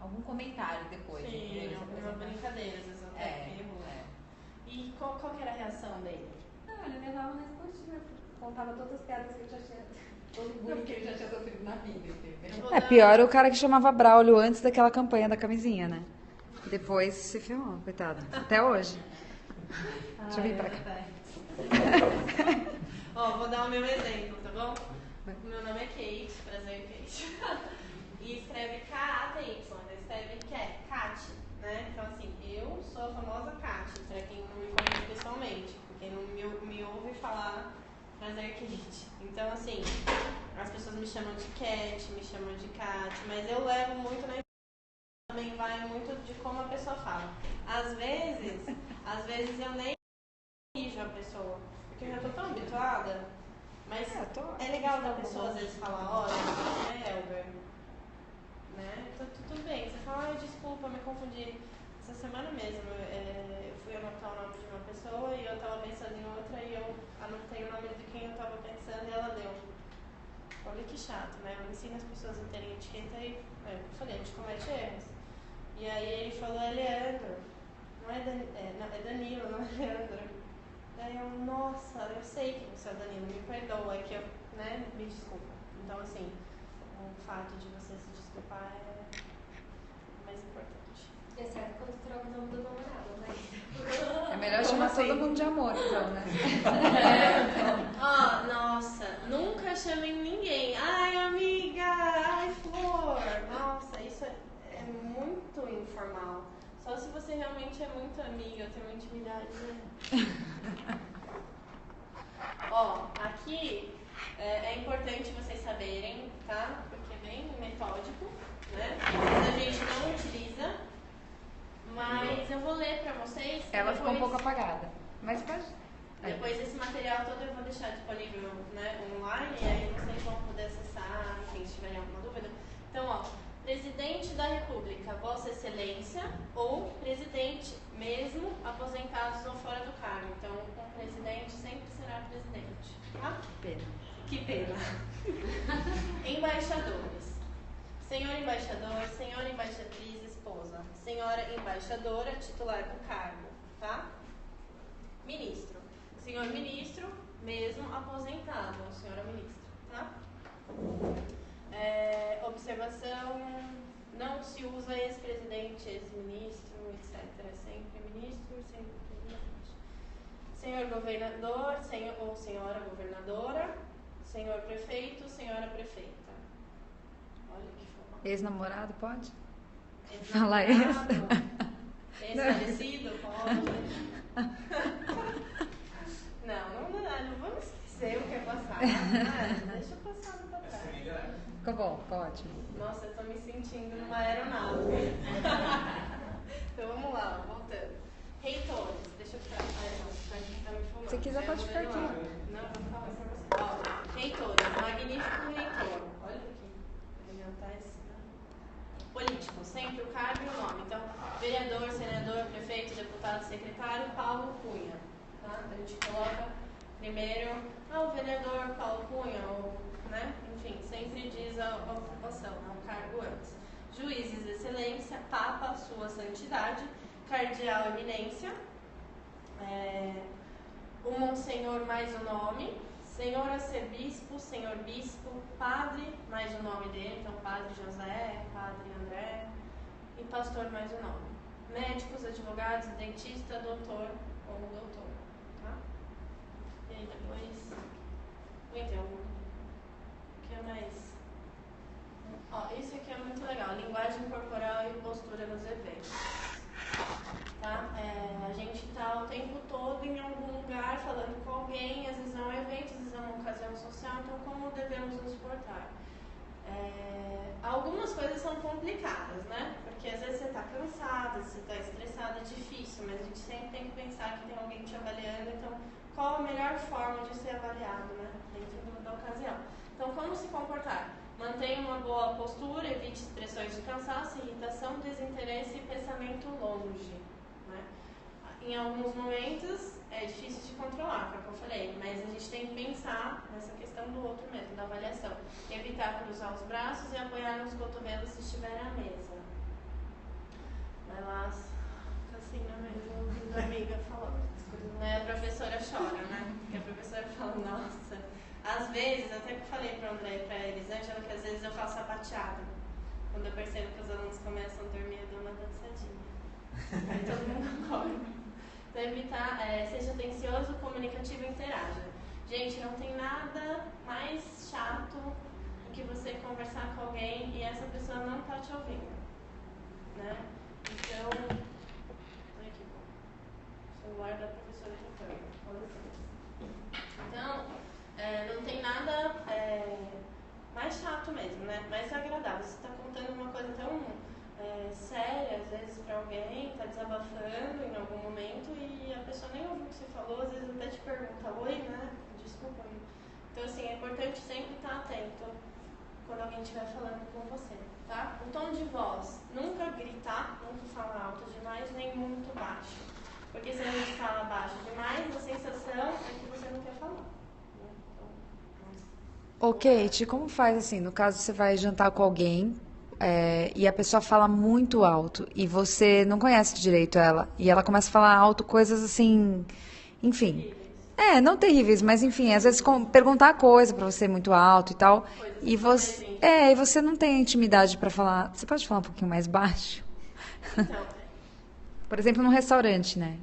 algum comentário depois. Sim, entendeu? uma brincadeira, às vezes até errou. E qual que era a reação dele? Não, ele levava na esportiva, contava todas as piadas que ele já tinha, todo o bullying que ele já tinha sofrido na vida, entendeu? É pior o cara que chamava Braulio antes daquela campanha da camisinha, né? Depois se ferrou, coitado. Até hoje. Deixa eu vir pra cá. Ó, vou dar o meu exemplo, tá bom? Meu nome é Kate, prazer, Kate. E escreve K-A-T-Y, escreve Kat, né? Então, assim, eu sou a famosa Kat, pra quem não me conhece pessoalmente, porque não me ouve falar prazer, Kate. Então, assim, as pessoas me chamam de Cat, me chamam de Kat, mas eu levo muito na também vai muito de como a pessoa fala. Às vezes eu nem corrijo a pessoa, porque eu já tô tão habituada, mas é legal da pessoa às vezes falar, olha, é Elber, né? Então tudo bem, você fala, desculpa, me confundi. Essa semana mesmo, eu fui anotar o nome de uma pessoa e eu tava pensando em outra e eu anotei o nome de quem eu tava pensando e ela deu. Olha que chato, né? Eu ensino as pessoas a terem etiqueta e eu falei, a gente comete erros. E aí ele falou, é Leandro, não é Danilo, não é Leandro. Daí eu, nossa, eu sei que você é Danilo, me perdoa, é que eu, né, me desculpa. Então, assim, o fato de você se desculpar é o mais importante. É certo quando troca o nome do namorado, né? É melhor chamar todo mundo de amor, então, né? Nossa, nunca chamem ninguém. Ai, amiga, ai, flor. Nossa, isso é muito informal. Só se você realmente é muito amiga, tem uma intimidade, né? Aqui é importante vocês saberem, tá? Porque é bem metódico, né? Mas a gente não utiliza. Mas eu vou ler pra vocês. Ela ficou um pouco apagada. Mas pode. Depois esse material todo eu vou deixar disponível, né, online, e aí vocês vão poder acessar, enfim, se tiverem alguma dúvida. Então, Presidente da República, Vossa Excelência, ou Presidente, mesmo aposentados ou fora do cargo. Então, um presidente sempre será presidente, tá? Que pena. Embaixadores. Senhor embaixador, senhora embaixatriz, esposa. Senhora embaixadora, titular do cargo, tá? Ministro. Senhor ministro, mesmo aposentado, senhora ministra, tá? Observação, não se usa ex-presidente, ex-ministro, etc. É sempre ministro, sempre presidente. Senhor governador, ou senhora governadora, senhor prefeito, senhora prefeita. Olha que formal. Ex-namorado pode? Fala isso. Ex-falecido, pode. Não vamos esquecer o que é passado. Deixa o passado pra trás. Ficou bom, ficou ótimo. Nossa, eu tô me sentindo numa aeronave. Então vamos lá, voltando. Reitores, deixa eu ficar. Tá me filmando. Se quiser, pode ficar aqui. Não, vou ficar mais pra você. Reitores, magnífico reitor. Olha aqui. Alimentar esse. Político, sempre o cargo e o nome. Então, vereador, senador, prefeito, deputado, secretário, Paulo Cunha. Tá? A gente coloca primeiro, o vereador Paulo Cunha, ou, né? Enfim, sempre diz a ocupação, o cargo antes. Juízes, excelência, Papa, sua santidade, cardeal, eminência, o monsenhor mais o nome, senhor arcebispo, senhor bispo, padre mais o nome dele, então padre José, padre André, e pastor mais o nome. Médicos, advogados, dentista, doutor ou doutor. Tá? E aí depois, então, o que é mais? Isso aqui é muito legal, linguagem corporal e postura nos eventos. Tá? A gente está o tempo todo em algum lugar falando com alguém, às vezes é um evento, às vezes é uma ocasião social, então como devemos nos portar? algumas coisas são complicadas, né? Porque às vezes você está cansada, você está estressada, é difícil, mas a gente sempre tem que pensar que tem alguém te avaliando, então qual a melhor forma de ser avaliado, né? Dentro da ocasião. Então, como se comportar? Mantenha uma boa postura, evite expressões de cansaço, irritação, desinteresse e pensamento longe, né? Em alguns momentos é difícil de controlar, como eu falei, mas a gente tem que pensar nessa questão do outro mesmo, da avaliação. Evitar cruzar os braços e apoiar nos cotovelos se estiver à mesa. Vai lá, fica assim na mesa, ouvindo a amiga falando. Né? A professora chora, né? Porque a professora fala, nossa, às vezes, até que eu falei para o André e para a Elisângela, que às vezes eu faço sapateado. Quando eu percebo que os alunos começam a dormir, eu dou uma dançadinha. Aí todo mundo acorda. Então, evitar, seja atencioso, comunicativo e interaja. Gente, não tem nada mais chato do que você conversar com alguém e essa pessoa não tá te ouvindo, né? Então, olha que bom. O celular da professora tocando. Com licença. Então, não tem nada mais chato mesmo, né? Mais agradável. Você está contando uma coisa tão séria, às vezes, para alguém, está desabafando em algum momento e a pessoa nem ouviu o que você falou, às vezes até te pergunta, oi, né? Desculpa. Então, assim, é importante sempre estar atento quando alguém estiver falando com você, tá? O tom de voz, nunca gritar, nunca falar alto demais, nem muito baixo. Porque se a gente fala baixo demais, a sensação é que você não quer falar. Né? Então, Ô, Kate, como faz assim? No caso, você vai jantar com alguém e a pessoa fala muito alto e você não conhece direito ela e ela começa a falar alto coisas assim, enfim. Não terríveis, mas enfim, às vezes perguntar coisa pra você muito alto e tal, e você não tem intimidade pra falar. Você pode falar um pouquinho mais baixo? então Por exemplo, num restaurante, né?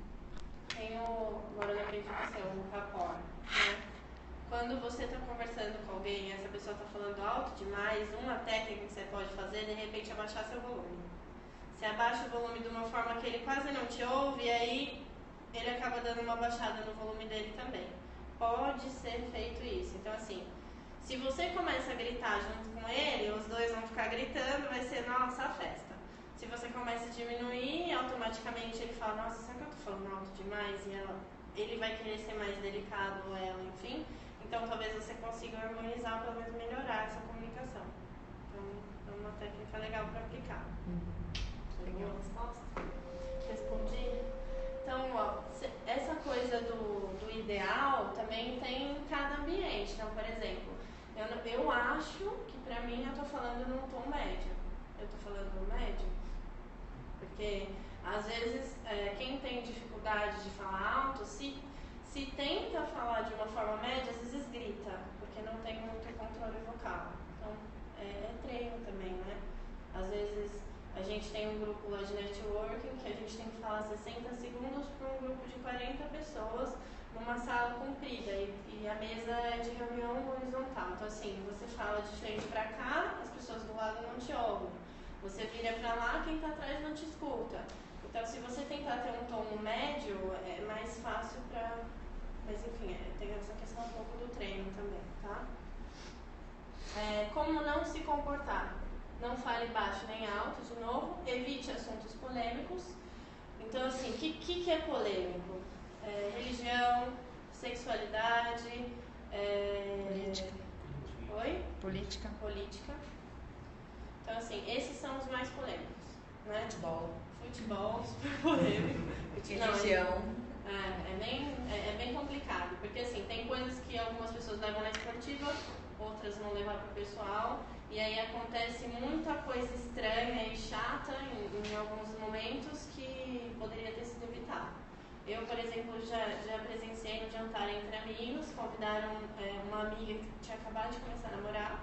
tem agora eu lembrei de você, o rapport, né? Quando você está conversando com alguém e essa pessoa está falando alto demais, uma técnica que você pode fazer é, de repente, abaixar seu volume. Você abaixa o volume de uma forma que ele quase não te ouve e aí ele acaba dando uma baixada no volume dele também. Pode ser feito isso. Então, assim, se você começa a gritar junto com ele, os dois vão ficar gritando, vai ser, nossa, a festa. Se você começa a diminuir, automaticamente ele fala, nossa, será que eu tô falando alto demais? E ele vai querer ser mais delicado, ou ela, enfim. Então, talvez você consiga harmonizar, pelo menos melhorar essa comunicação. Então, é uma técnica legal para aplicar. Legal. Resposta? Respondi? Então, ó, essa coisa do ideal também tem em cada ambiente. Então, por exemplo, eu acho que pra mim eu tô falando num tom médio. Eu tô falando no médio? Porque, às vezes, quem tem dificuldade de falar alto, se tenta falar de uma forma média, às vezes grita, porque não tem muito controle vocal. Então, é treino também, né? Às vezes, a gente tem um grupo lá de networking que a gente tem que falar 60 segundos para um grupo de 40 pessoas numa sala comprida e a mesa é de reunião horizontal. Então, assim, você fala de frente para cá, as pessoas do lado não te ouvem. Você vira para lá, quem está atrás não te escuta. Então, se você tentar ter um tom médio, é mais fácil para... Mas, enfim, tem essa questão um pouco do treino também, tá? Como não se comportar? Não fale baixo nem alto, de novo. Evite assuntos polêmicos. Então, assim, o que é polêmico? Religião, sexualidade... Política. Oi? Política. Política. Então, assim, esses são os mais polêmicos, né? Futebol, super polêmico. Religião. É bem complicado, porque, assim, tem coisas que algumas pessoas levam na esportiva, outras vão levar para o pessoal, e aí acontece muita coisa estranha e chata em alguns momentos que poderia ter sido evitado. Eu, por exemplo, já presenciei no jantar entre amigos, convidaram uma amiga que tinha acabado de começar a namorar,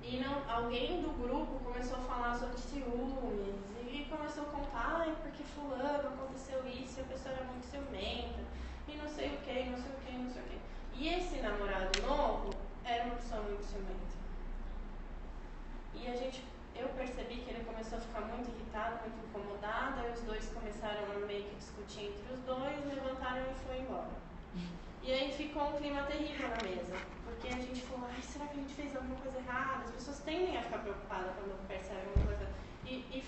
e alguém do grupo começou a falar sobre ciúmes, e começou a contar, porque fulano aconteceu isso, e a pessoa era muito ciumenta, e não sei o que, não sei o que, não sei o que. E esse namorado novo era uma pessoa muito ciumenta. E eu percebi que ele começou a ficar muito irritado, muito incomodado, aí os dois começaram a meio que discutir entre os dois, levantaram e foi embora. E aí ficou um clima terrível na mesa. Porque a gente falou, ai, será que a gente fez alguma coisa errada? As pessoas tendem a ficar preocupadas quando percebem alguma coisa. E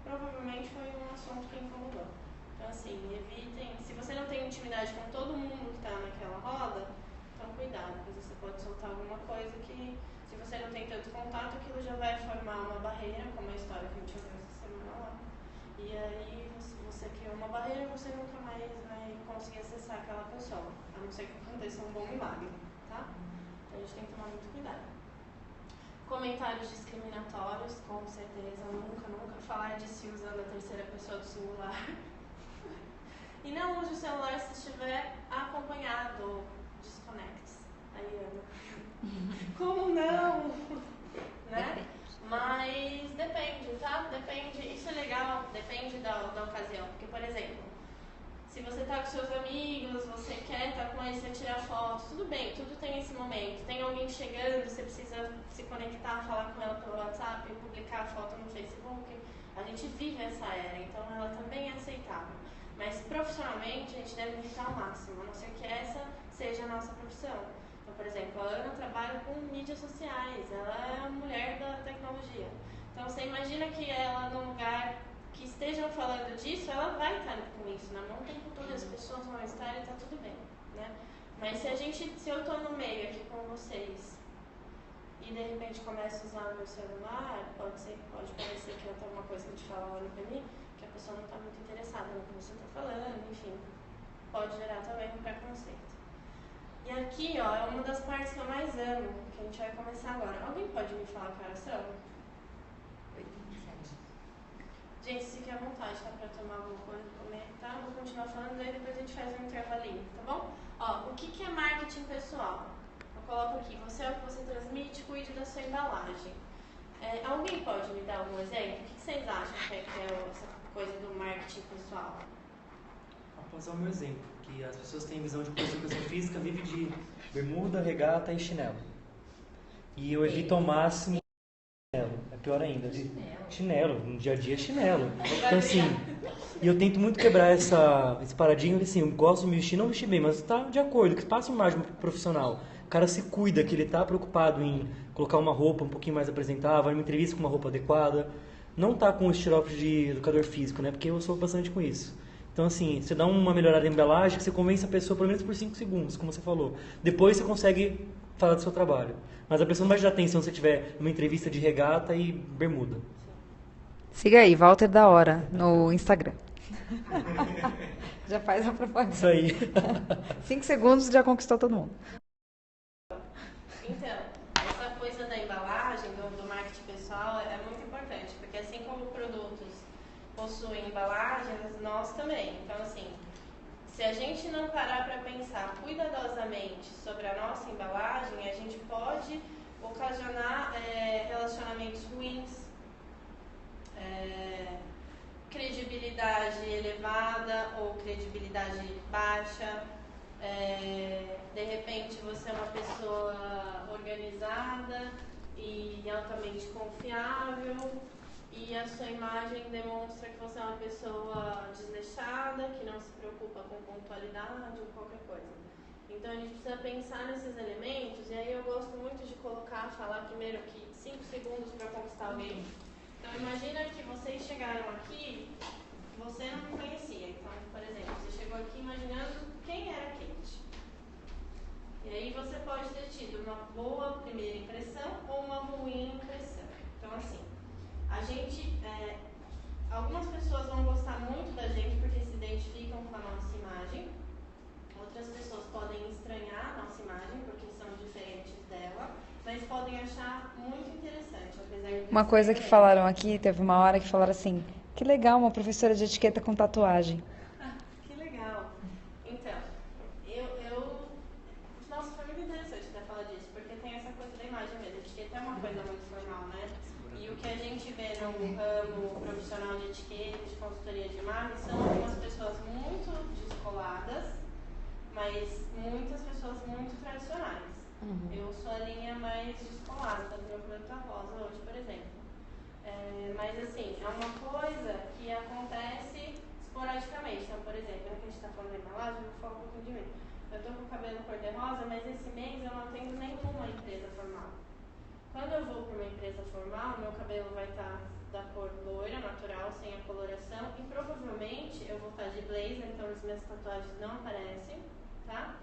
provavelmente foi um assunto que incomodou. Então assim, evitem, se você não tem intimidade com todo mundo que está naquela roda, então cuidado, porque você pode soltar alguma coisa que, se você não tem tanto contato, aquilo já vai formar uma barreira, como a história que a gente ouviu essa semana lá. E aí você criou uma barreira e você nunca mais vai conseguir acessar aquela pessoa, a não ser que aconteça um bom milagre, tá? Então a gente tem que tomar muito cuidado. Comentários discriminatórios, com certeza, nunca falar de si usando a terceira pessoa do singular. E não use o celular se estiver acompanhado. Desconecte-se. Aí, Ana. Como não? Né? Mas depende, tá? Depende. Isso é legal, depende da ocasião. Porque, por exemplo, se você tá com seus amigos, você quer estar com eles, você tirar foto, tudo bem, tudo tem esse momento. Tem alguém chegando, você precisa se conectar, falar com ela pelo WhatsApp, publicar a foto no Facebook. A gente vive essa era, então ela também é aceitável. Mas profissionalmente a gente deve evitar ao máximo, a não ser que essa seja a nossa profissão. Então, por exemplo, a Ana trabalha com mídias sociais, ela é a mulher da tecnologia. Então você imagina que ela, num lugar que estejam falando disso, ela vai estar com isso na mão o tempo todo, as pessoas vão estar e está tudo bem, né? Mas se eu estou no meio aqui com vocês e de repente começo a usar o meu celular, pode parecer que eu tenho uma coisa que te falando pra mim, que a pessoa não está muito interessada no que você está falando, enfim, pode gerar também um preconceito. E aqui, ó, é uma das partes que eu mais amo, que a gente vai começar agora. Alguém pode me falar que horas são? 8h27. Gente, se fique à vontade, tá? Pra tomar alguma coisa, comer, tá? Vou continuar falando, daí depois a gente faz um intervalinho, tá bom? Ó, o que é marketing pessoal? Eu coloco aqui, você é o que você transmite, cuide da sua embalagem. Alguém pode me dar algum exemplo? O que vocês acham que é essa coisa do marketing pessoal? Após o meu exemplo, que as pessoas têm visão de que a educação física vive de bermuda, regata e chinelo. E eu evito ao máximo chinelo, é pior ainda, chinelo, no dia a dia é chinelo. Então assim, e eu tento muito quebrar esse paradigma, assim, eu gosto de me vestir, não vestir bem, mas tá de acordo, que passa uma imagem profissional. O cara se cuida, que ele tá preocupado em colocar uma roupa um pouquinho mais apresentável, uma entrevista com uma roupa adequada, não tá com o estereótipo de educador físico, né, porque eu sou bastante com isso. Então, assim, você dá uma melhorada em embalagem, que você convence a pessoa pelo menos por 5 segundos, como você falou. Depois você consegue falar do seu trabalho. Mas a pessoa não vai te dar atenção se você tiver uma entrevista de regata e bermuda. Siga aí, Walter da Hora, no Instagram. Já faz a propaganda. Isso aí. 5 segundos já conquistou todo mundo. Então, essa coisa da embalagem, do marketing pessoal, é muito importante, porque assim como produtos possuem embalagens, nós também. Então, assim, se a gente não parar para pensar cuidadosamente sobre a nossa embalagem, a gente pode ocasionar relacionamentos ruins, credibilidade elevada ou credibilidade baixa. De repente você é uma pessoa organizada e altamente confiável e a sua imagem demonstra que você é uma pessoa desleixada, que não se preocupa com pontualidade ou qualquer coisa. Então a gente precisa pensar nesses elementos, e aí eu gosto muito de falar primeiro que 5 segundos para conquistar alguém. Então imagina que vocês chegaram aqui, você não me conhecia. Então, por exemplo, você chegou aqui imaginando quem era a Kate. E aí você pode ter tido uma boa primeira impressão ou uma ruim impressão. Então assim, algumas pessoas vão gostar muito da gente porque se identificam com a nossa imagem. Outras pessoas podem estranhar a nossa imagem porque são diferentes dela, mas podem achar muito interessante, apesar de... Uma coisa que falaram aqui, teve uma hora que falaram assim, que legal, uma professora de etiqueta com tatuagem. Que legal. Então, nossa, foi muito interessante até falar disso, porque tem essa coisa da imagem mesmo. Etiqueta é uma coisa muito formal, né? E o que a gente vê no ramo profissional de etiqueta, de consultoria de imagem, são algumas pessoas muito descoladas, mas muitas pessoas muito tradicionais. Eu sou a linha mais descolada, tanto meu cabelo tá rosa hoje, por exemplo. Mas assim, é uma coisa que acontece esporadicamente. Então, por exemplo, já que a gente está falando da embalagem, eu vou falar um pouquinho de mim. eu tô com o cabelo cor-de-rosa, mas esse mês eu não tenho nenhuma empresa formal. Quando eu vou para uma empresa formal, meu cabelo vai estar da cor loira, natural, sem a coloração, e provavelmente eu vou estar de blazer, então as minhas tatuagens não aparecem, tá?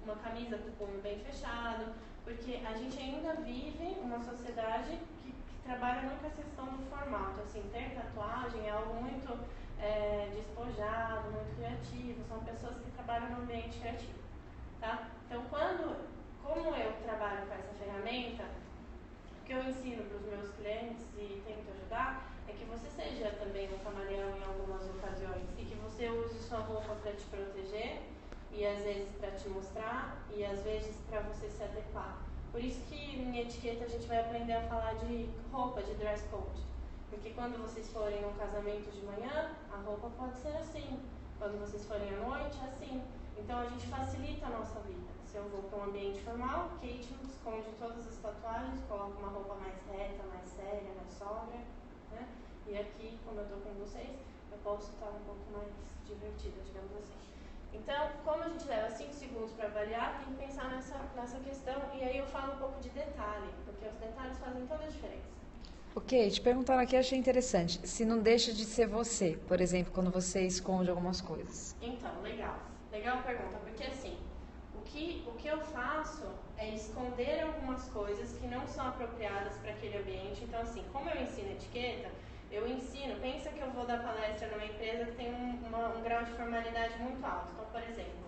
Uma camisa com o punho bem fechado, porque a gente ainda vive uma sociedade que trabalha muito com a questão do formal. Então, assim, ter tatuagem é algo muito despojado, muito criativo, são pessoas que trabalham no ambiente criativo, tá? Então, como eu trabalho com essa ferramenta, o que eu ensino para os meus clientes e tento ajudar é que você seja também um camaleão em algumas ocasiões e que você use sua roupa para te proteger e às vezes para te mostrar e às vezes para você se adequar. Por isso que em etiqueta a gente vai aprender a falar de roupa, de dress code. Porque quando vocês forem num casamento de manhã, a roupa pode ser assim. Quando vocês forem à noite, é assim. Então a gente facilita a nossa vida. Se eu vou para um ambiente formal, Kate esconde todas as tatuagens, coloca uma roupa mais reta, mais séria, mais sóbria, né? E aqui, como eu estou com vocês, eu posso estar um pouco mais divertida, digamos assim. Então, como a gente leva 5 segundos para avaliar, tem que pensar nessa questão, e aí eu falo um pouco de detalhe, porque os detalhes fazem toda a diferença. Ok, te perguntando aqui, achei interessante. Se não deixa de ser você, por exemplo, quando você esconde algumas coisas. Então, legal. Legal a pergunta, porque assim, o que eu faço é esconder algumas coisas que não são apropriadas para aquele ambiente. Então, assim, como eu ensino etiqueta, eu ensino, pensa que eu vou dar palestra numa empresa que tem um grau de formalidade muito alto. Então, por exemplo,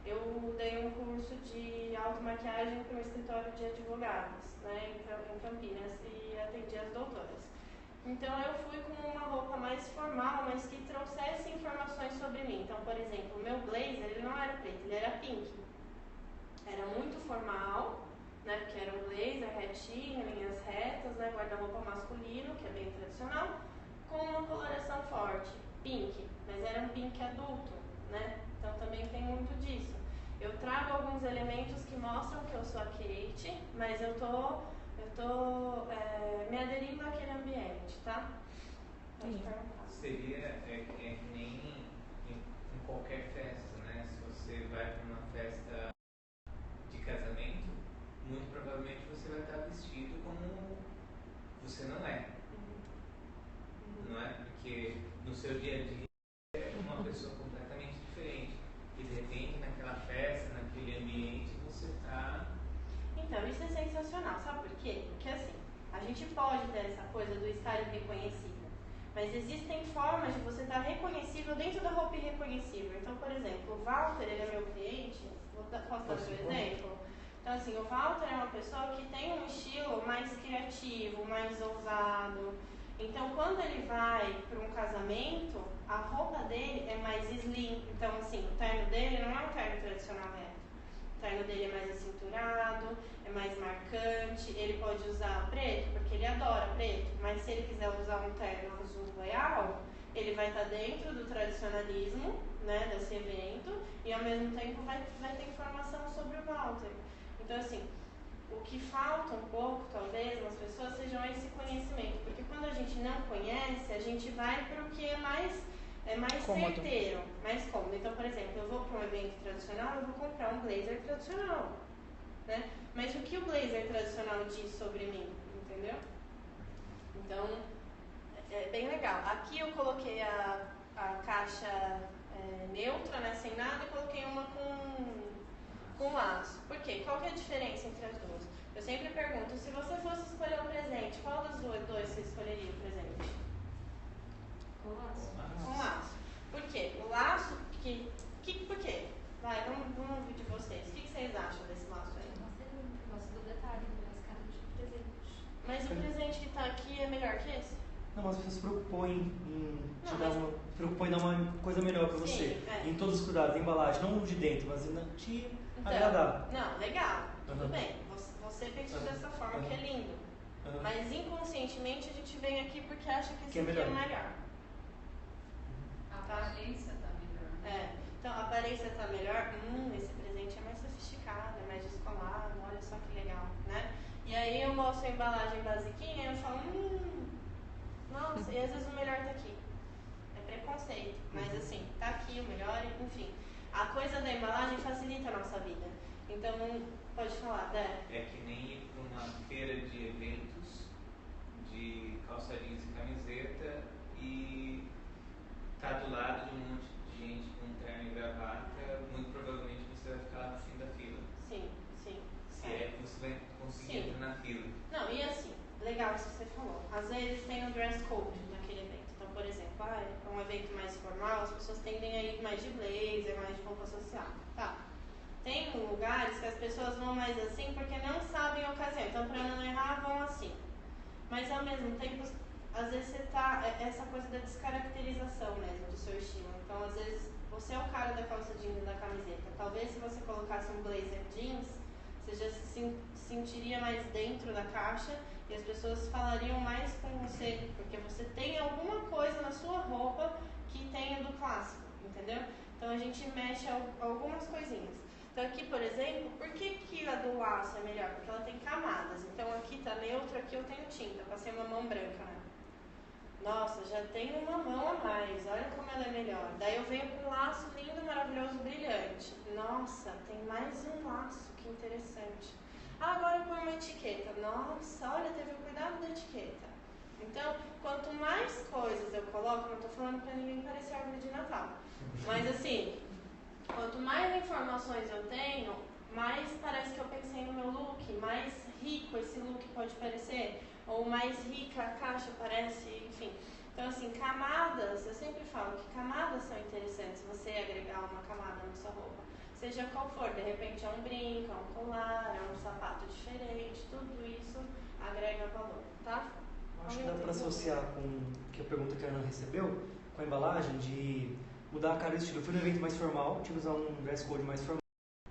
eu dei um curso de automaquiagem para um escritório de advogados, né, em Campinas, e atendi as doutoras. Então eu fui com uma roupa mais formal, mas que trouxesse informações sobre mim. Então, por exemplo, o meu blazer, ele não era preto, ele era pink. Era muito formal, né, porque era um blazer retinho, linhas retas, né, guarda-roupa masculino, que é bem tradicional, com uma coloração forte, pink, mas era um pink adulto, né, então também tem muito disso. Eu trago alguns elementos que mostram que eu sou a Kate, mas eu tô me aderindo àquele ambiente, tá? Pode perguntar. Seria que nem em qualquer festa, né? Se você vai para uma festa de casamento, muito provavelmente você vai estar vestido como você não é. Não é? Porque no seu dia a dia é uma pessoa completamente diferente. E de repente naquela festa, naquele ambiente, você está... Então, isso é sensacional. Sabe por quê? Porque assim, a gente pode ter essa coisa do estar irreconhecível. Mas existem formas de você estar reconhecível dentro da roupa irreconhecível. Então, por exemplo, o Walter, ele é meu cliente. Posso dar um exemplo? Então, assim, o Walter é uma pessoa que tem um estilo mais criativo, mais ousado. Então, quando ele vai para um casamento, a roupa dele é mais slim. Então, assim, o terno dele não é um terno tradicional reto. O terno dele é mais acinturado, é mais marcante. Ele pode usar preto, porque ele adora preto. Mas se ele quiser usar um terno azul royal, ele vai estar dentro do tradicionalismo, né, desse evento. E, ao mesmo tempo, vai ter informação sobre o Walter. Então, assim, o que falta um pouco, talvez, nas pessoas, sejam esse conhecimento. Porque quando a gente não conhece, a gente vai para o que é mais certeiro, mais cômodo. Então, por exemplo, eu vou para um evento tradicional, eu vou comprar um blazer tradicional, né? Mas o que o blazer tradicional diz sobre mim, entendeu? Então, é bem legal. Aqui eu coloquei a caixa neutra, né, sem nada, e coloquei uma com laço. Por quê? Qual que é a diferença entre as duas? Eu sempre pergunto, se você fosse escolher um presente, qual dos dois você escolheria o presente? Com laço. Com laço. Por quê? O laço, por quê? Vai, vamos ouvir de vocês. O que vocês acham desse laço aí? Gosto do detalhe, mais caro de presente. Mas o presente que tá aqui é melhor que esse? Não, mas você se preocupou em dar uma coisa melhor pra você. É. Em todos os cuidados, a embalagem, não de dentro, mas te agradar. Não, legal. Tudo bem. Você pensou dessa forma, que é lindo. Mas inconscientemente a gente vem aqui porque acha que esse aqui é melhor. A aparência tá melhor. Então a aparência tá melhor. Esse presente é mais sofisticado, é mais descolado, olha só que legal, né? E aí eu mostro a embalagem basiquinha e eu falo, nossa, e às vezes o melhor tá aqui. É preconceito, mas assim, tá aqui o melhor, enfim. A coisa da embalagem facilita a nossa vida. Então, pode falar, Dé. É que nem ir para uma feira de eventos de calça jeans e camiseta e tá do lado de um monte de gente com terno e gravata, muito provavelmente você vai ficar no fim da fila. Sim. Se é que você vai conseguir entrar na fila. Não, e assim, legal isso que você falou. Às vezes tem o dress code naquele evento. Então, por exemplo, é um evento mais formal, as pessoas tendem a ir mais de blazer, mais de roupa social. Tá. Tem lugares que as pessoas vão mais assim porque não sabem a ocasião. Então, para não errar, vão assim. Mas, ao mesmo tempo, às vezes você tá... Essa coisa da descaracterização mesmo do seu estilo. Então, às vezes, você é o cara da calça jeans e da camiseta. Talvez, se você colocasse um blazer jeans, você já se sentiria mais dentro da caixa e as pessoas falariam mais com você, porque você tem alguma coisa na sua roupa que tenha do clássico, entendeu? Então a gente mexe algumas coisinhas. Então aqui, por exemplo, por que a do laço é melhor? Porque ela tem camadas. Então aqui tá neutro, aqui eu tenho tinta, passei uma mão branca, né? Nossa, já tem uma mão a mais, olha como ela é melhor. Daí eu venho com um laço lindo, maravilhoso, brilhante. Nossa, tem mais um laço, que interessante. Agora eu ponho uma etiqueta. Nossa, olha, teve o cuidado da etiqueta. Então, quanto mais coisas eu coloco, não estou falando para ninguém parecer árvore de Natal, mas assim, quanto mais informações eu tenho, mais parece que eu pensei no meu look, mais rico esse look pode parecer, ou mais rica a caixa parece, enfim. Então, assim, camadas, eu sempre falo que camadas são interessantes, você agregar uma camada na sua roupa. Seja qual for, de repente é um brinco, é um colar, é um sapato diferente, tudo isso agrega valor, tá? Acho que dá para associar com a pergunta que a Ana recebeu, com a embalagem, de mudar a cara do estilo. Eu fui num evento mais formal, tive que usar um dress code mais formal.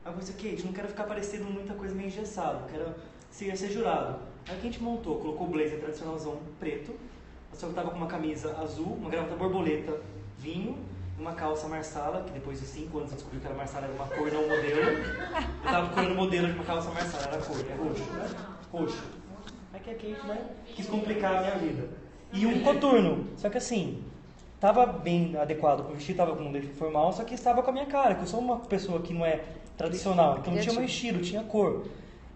Aí eu pensei, Kate, não quero ficar parecendo muita coisa meio engessado, quero ser jurado. Aí o que a gente montou? Colocou o blazer tradicionalzão preto, só que eu tava com uma camisa azul, uma gravata borboleta, vinho, uma calça marsala, que depois de 5 anos eu descobri que era marsala, era uma cor, não um modelo. Eu tava procurando o modelo de uma calça marsala, era a cor, é roxo, né? Roxo. Aí que a Kate, né, quis complicar a minha vida. E um coturno, só que assim, tava bem adequado com o vestido, tava com um vestido formal, só que estava com a minha cara, que eu sou uma pessoa que não é tradicional, então não tinha meu estilo, tinha cor.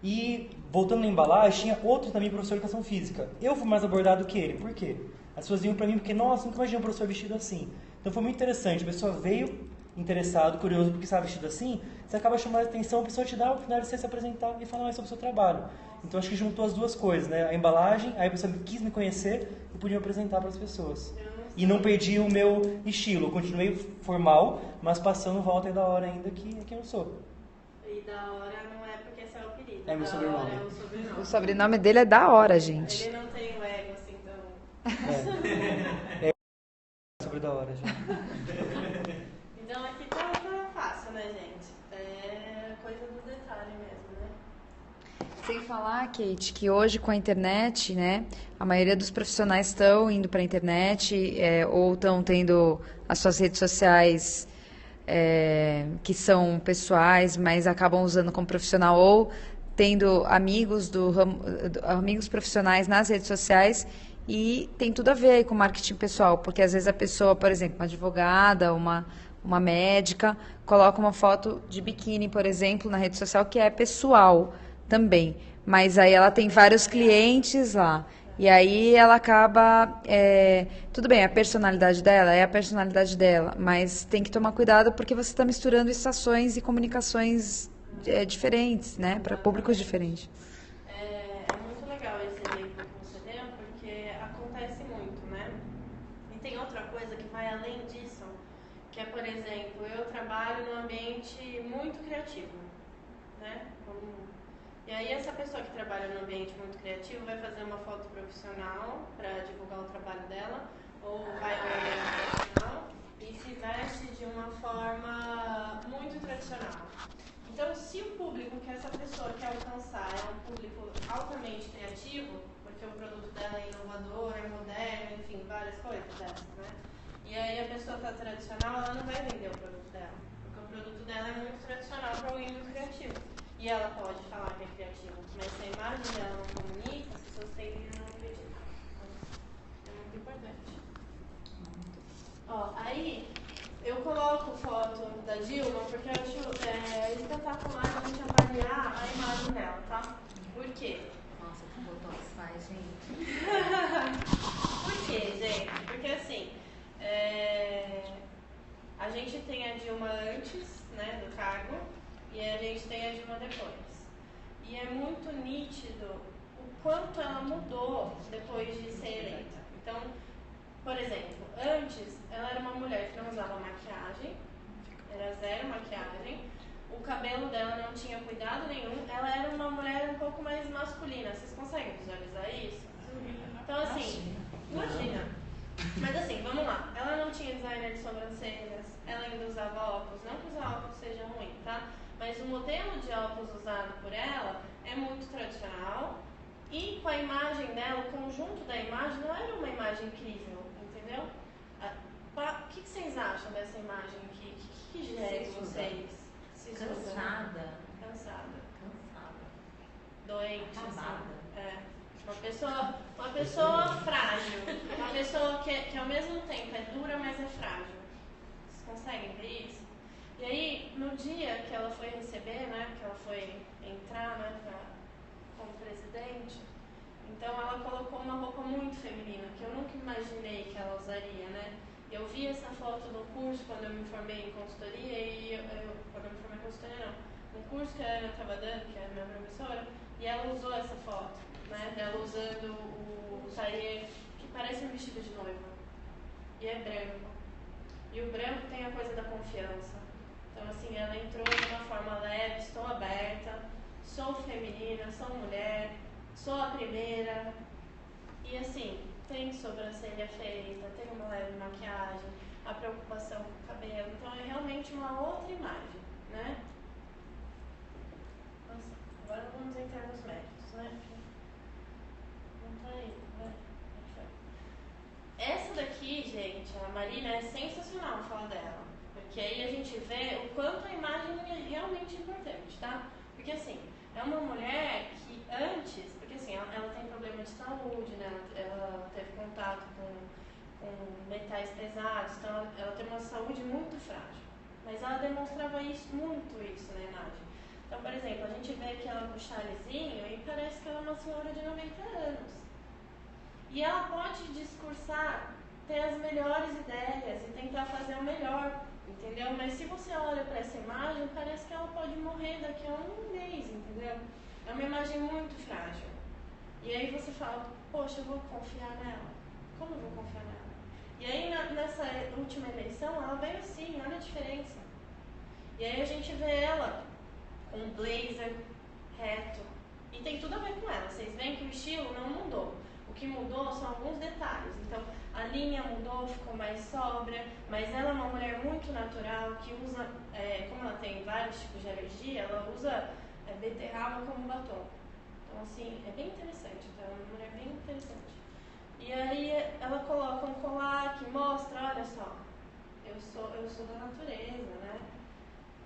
E voltando na embalagem, tinha outro também professor de educação física. Eu fui mais abordado que ele, por quê? As pessoas vinham pra mim porque, nossa, nunca imaginei um professor vestido assim. Então foi muito interessante, a pessoa veio interessado, curioso porque estava vestido assim, você acaba chamando a atenção, a pessoa te dá a oportunidade de você se apresentar e falar mais sobre o seu trabalho. Então acho que juntou as duas coisas, né? A embalagem, aí a pessoa quis me conhecer e podia me apresentar para as pessoas. E não perdi o meu estilo, eu continuei formal, mas passando volta e da hora ainda que é quem eu sou. E da hora não é porque esse é o apelido. É meu sobrenome. É o sobrenome. O sobrenome dele é da hora, gente. Ele não tem o ego assim tão... É sobre da hora, já. Então aqui tá fácil, né, gente? É coisa do detalhe mesmo, né? Sem falar, Kate, que hoje com a internet, né, a maioria dos profissionais estão indo para a internet ou estão tendo as suas redes sociais que são pessoais, mas acabam usando como profissional ou tendo amigos amigos profissionais nas redes sociais. E tem tudo a ver aí com marketing pessoal, porque às vezes a pessoa, por exemplo, uma advogada, uma médica, coloca uma foto de biquíni, por exemplo, na rede social, que é pessoal também. Mas aí ela tem vários clientes lá. E aí ela acaba... tudo bem, a personalidade dela é a personalidade dela, mas tem que tomar cuidado porque você está misturando estações e comunicações diferentes, né? Para públicos diferentes. É muito legal esse exemplo que você deu, porque acontece muito, né? E tem outra coisa que vai além disso, que é, por exemplo, eu trabalho num ambiente muito criativo, né? E aí essa pessoa que trabalha num ambiente muito criativo vai fazer uma foto profissional para divulgar o trabalho dela, ou vai ao ambiente profissional e se veste de uma forma muito tradicional. Então, se o público que essa pessoa quer alcançar é um público altamente criativo, porque o produto dela é inovador, é moderno, enfim, várias coisas dessas, né? E aí a pessoa está tradicional, ela não vai vender o produto dela, porque o produto dela é muito tradicional para alguém muito criativo. E ela pode falar que é criativa, mas se a imagem dela não comunica, as pessoas tendem a não acreditar. É muito importante. Ó, aí eu coloco foto da Dilma porque eu acho espetacular a gente avaliar a imagem dela, tá? Por quê? Nossa, que botox faz, gente. Por quê, gente? Porque assim, a gente tem a Dilma antes, né, do cargo, e a gente tem a Dilma depois. E é muito nítido o quanto ela mudou depois de ser eleita. Então, por exemplo, antes ela era uma mulher que não usava maquiagem, era zero maquiagem, o cabelo dela não tinha cuidado nenhum, ela era uma mulher um pouco mais masculina. Vocês conseguem visualizar isso? Então assim, imagina. Mas assim, vamos lá. Ela não tinha designer de sobrancelhas, ela ainda usava óculos. Não que usar óculos seja ruim, tá? Mas o modelo de óculos usado por ela é muito tradicional e com a imagem dela, o conjunto da imagem não era uma imagem incrível, entendeu? O que vocês acham dessa imagem aqui? O que gera em vocês? Cansada. Cansada. Doente, Acabada. Assim. Uma pessoa frágil. Uma pessoa que ao mesmo tempo é dura, mas é frágil. Vocês conseguem ver isso? E aí, no dia que ela foi receber, né, que ela foi entrar, né, como presidente, então ela colocou uma roupa muito feminina, que eu nunca imaginei que ela usaria, né? Eu vi essa foto no curso quando eu me formei em consultoria, e quando eu me formei em consultoria não, no curso que a Ana estava dando, que era minha professora, e ela usou essa foto, né, dela usando o tailleur, que parece um vestido de noiva, e é branco. E o branco tem a coisa da confiança. Então, assim, ela entrou de uma forma leve, estou aberta, sou feminina, sou mulher, sou a primeira. E, assim, tem sobrancelha feita, tem uma leve maquiagem, a preocupação com o cabelo. Então, é realmente uma outra imagem, né? Nossa, agora vamos entrar nos méritos, né? Não tá aí, né? Essa daqui, gente, a Marina, é sensacional falar dela. Porque aí a gente vê o quanto a imagem é realmente importante, tá? Porque assim, é uma mulher que antes, porque assim, ela tem problema de saúde, né? Ela teve contato com metais pesados, então ela tem uma saúde muito frágil. Mas ela demonstrava muito isso na imagem. Então, por exemplo, a gente vê que ela com o chalezinho e parece que ela é uma senhora de 90 anos. E ela pode discursar, ter as melhores ideias e tentar fazer o melhor, entendeu? Mas se você olha para essa imagem, parece que ela pode morrer daqui a um mês, entendeu? É uma imagem muito frágil. E aí você fala, poxa, eu vou confiar nela? Como eu vou confiar nela? E aí nessa última eleição, ela veio assim, olha a diferença. E aí a gente vê ela com um blazer reto. E tem tudo a ver com ela. Vocês veem que o estilo não mudou. O que mudou são alguns detalhes. Então, a linha mudou, ficou mais sóbria, mas ela é uma mulher muito natural, que usa, como ela tem vários tipos de alergia, ela usa beterraba como batom. Então, assim, é bem interessante. Então, é uma mulher bem interessante. E aí, ela coloca um colar que mostra, olha só, eu sou da natureza, né?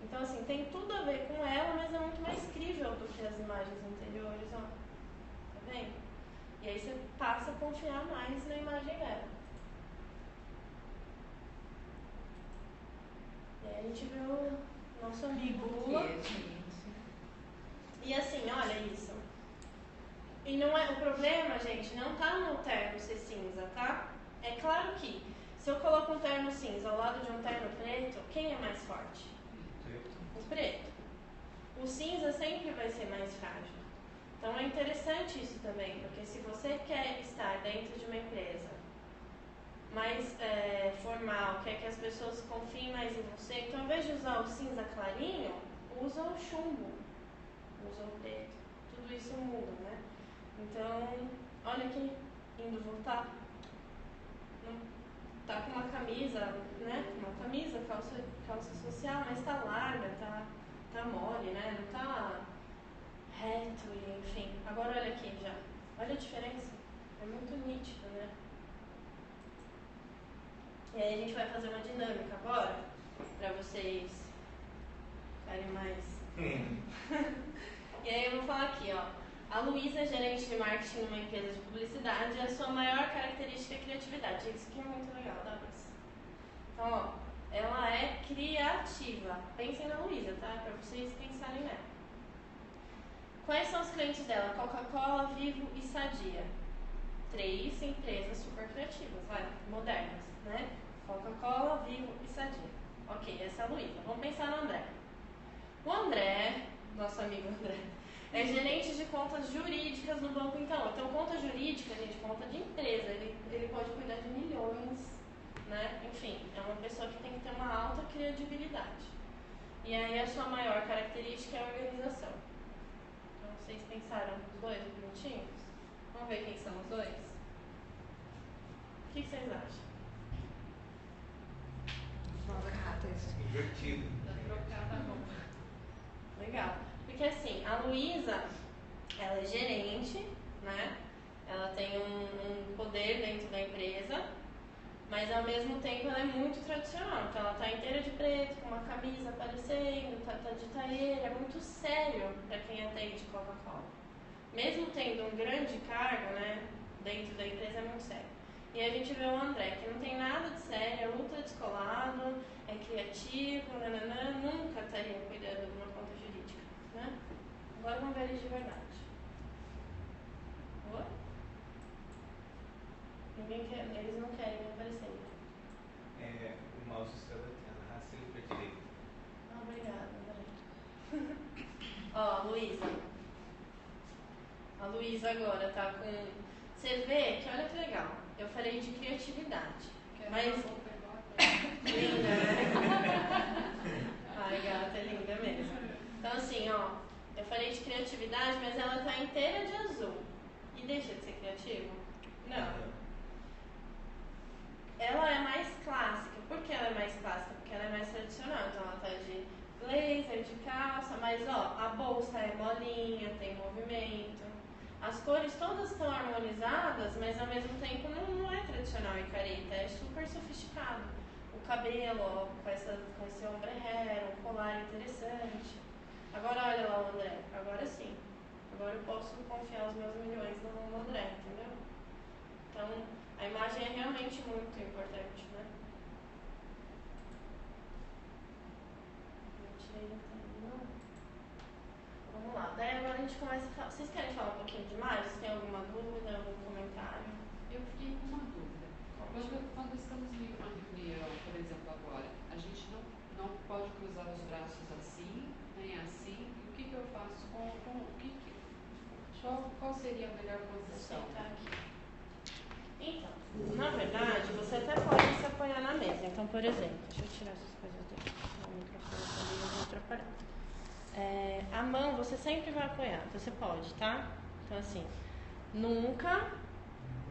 Então, assim, tem tudo a ver com ela, mas é muito mais crível do que as imagens anteriores, ó. Tá vendo? E aí você passa a confiar mais na imagem dela. E aí a gente vê o nosso amigo Lula. E assim, olha isso. E não é, o problema, gente, não tá no terno ser cinza, tá? É claro que se eu coloco um terno cinza ao lado de um terno preto, quem é mais forte? O preto. O cinza sempre vai ser mais frágil. Então é interessante isso também, porque se você quer estar dentro de uma empresa mais formal, quer que as pessoas confiem mais em você, então ao invés de usar o cinza clarinho, usa o chumbo, usa o preto. Tudo isso muda, né? Então, olha aqui, indo voltar. Tá com uma camisa, né? Uma camisa, calça social, mas tá larga, tá mole, né? Não tá reto e enfim. Agora olha aqui já. Olha a diferença. É muito nítido, né? E aí a gente vai fazer uma dinâmica agora, pra vocês ficarem mais... E aí eu vou falar aqui, ó. A Luísa é gerente de marketing numa empresa de publicidade e a sua maior característica é a criatividade. Isso aqui é muito legal, dá pra você. Então, ó, ela é criativa. Pensem na Luísa, tá? Para vocês pensarem nela. Quais são os clientes dela? Coca-Cola, Vivo e Sadia. 3 empresas super criativas, modernas, né? Coca-Cola, Vivo e Sadia. Ok, essa é a Luísa. Vamos pensar no André. O André, nosso amigo André, é gerente de contas jurídicas no Banco Itaú. Então, conta jurídica, gente, conta de empresa. Ele pode cuidar de milhões, né? Enfim, é uma pessoa que tem que ter uma alta credibilidade. E aí, a sua maior característica é a organização. Então, vocês pensaram nos dois bonitinhos? Vamos ver quem são os dois? O que vocês acham? Divertido. Legal. Porque assim, a Luísa, ela é gerente, né? Ela tem um poder dentro da empresa, mas ao mesmo tempo ela é muito tradicional. Então ela tá inteira de preto, com uma camisa aparecendo, tá de taieira, é muito sério para quem atende Coca-Cola. Mesmo tendo um grande cargo, né, dentro da empresa, é muito sério. E a gente vê o André, que não tem nada de sério, é ultra descolado, é criativo, nunca estaria cuidando de uma conta jurídica, né? Agora vamos ver eles de verdade. Boa? Eles não querem me aparecer. O mouse está batendo, arrasta ele para a direita. Obrigada, André. Ó, a Luísa. A Luísa agora tá com... Você vê que, olha que legal, eu falei de criatividade. Mas... Linda, né? Ai, gata, é linda mesmo. Então assim, ó, eu falei de criatividade, mas ela tá inteira de azul. E deixa de ser criativo? Não. Ela é mais clássica. Por que ela é mais clássica? Porque ela é mais tradicional. Então ela tá de blazer, de calça, mas ó, a bolsa é molinha, tem movimento. As cores todas estão harmonizadas, mas ao mesmo tempo não é tradicional e careta, é super sofisticado. O cabelo, ó, com esse ombre hair, um colar interessante. Agora olha lá o André, agora sim. Agora eu posso confiar os meus milhões no André, entendeu? Então, a imagem é realmente muito importante, né? Vamos lá, daí agora a gente começa a falar. Vocês querem falar um pouquinho de mais? Vocês têm alguma dúvida, algum comentário? Eu fiquei com uma dúvida. Quando estamos em uma reunião, por exemplo, agora, a gente não pode cruzar os braços assim, nem assim. E o que eu faço qual seria a melhor posição? Sentar aqui. Então, na verdade, você até pode se apoiar na mesa. Então, por exemplo, deixa eu tirar essas coisas daqui. O microfone está ali, eu vou atrapalhar. A mão você sempre vai apoiar, você pode, tá? Então assim, nunca,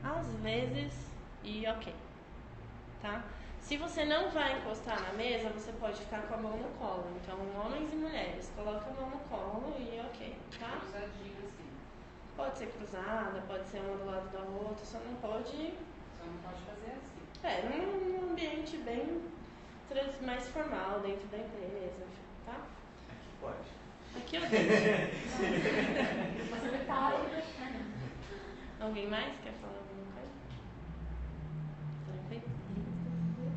às vezes e ok, tá? Se você não vai encostar na mesa, você pode ficar com a mão no colo. Então, homens e mulheres, coloca a mão no colo e ok, tá? Cruzadinho assim. Pode ser cruzada, pode ser uma do lado da outra, só não pode fazer assim. Num ambiente bem mais formal, dentro da empresa, tá? Aqui pode. Aqui eu deixo. Facilitar. Alguém mais quer falar alguma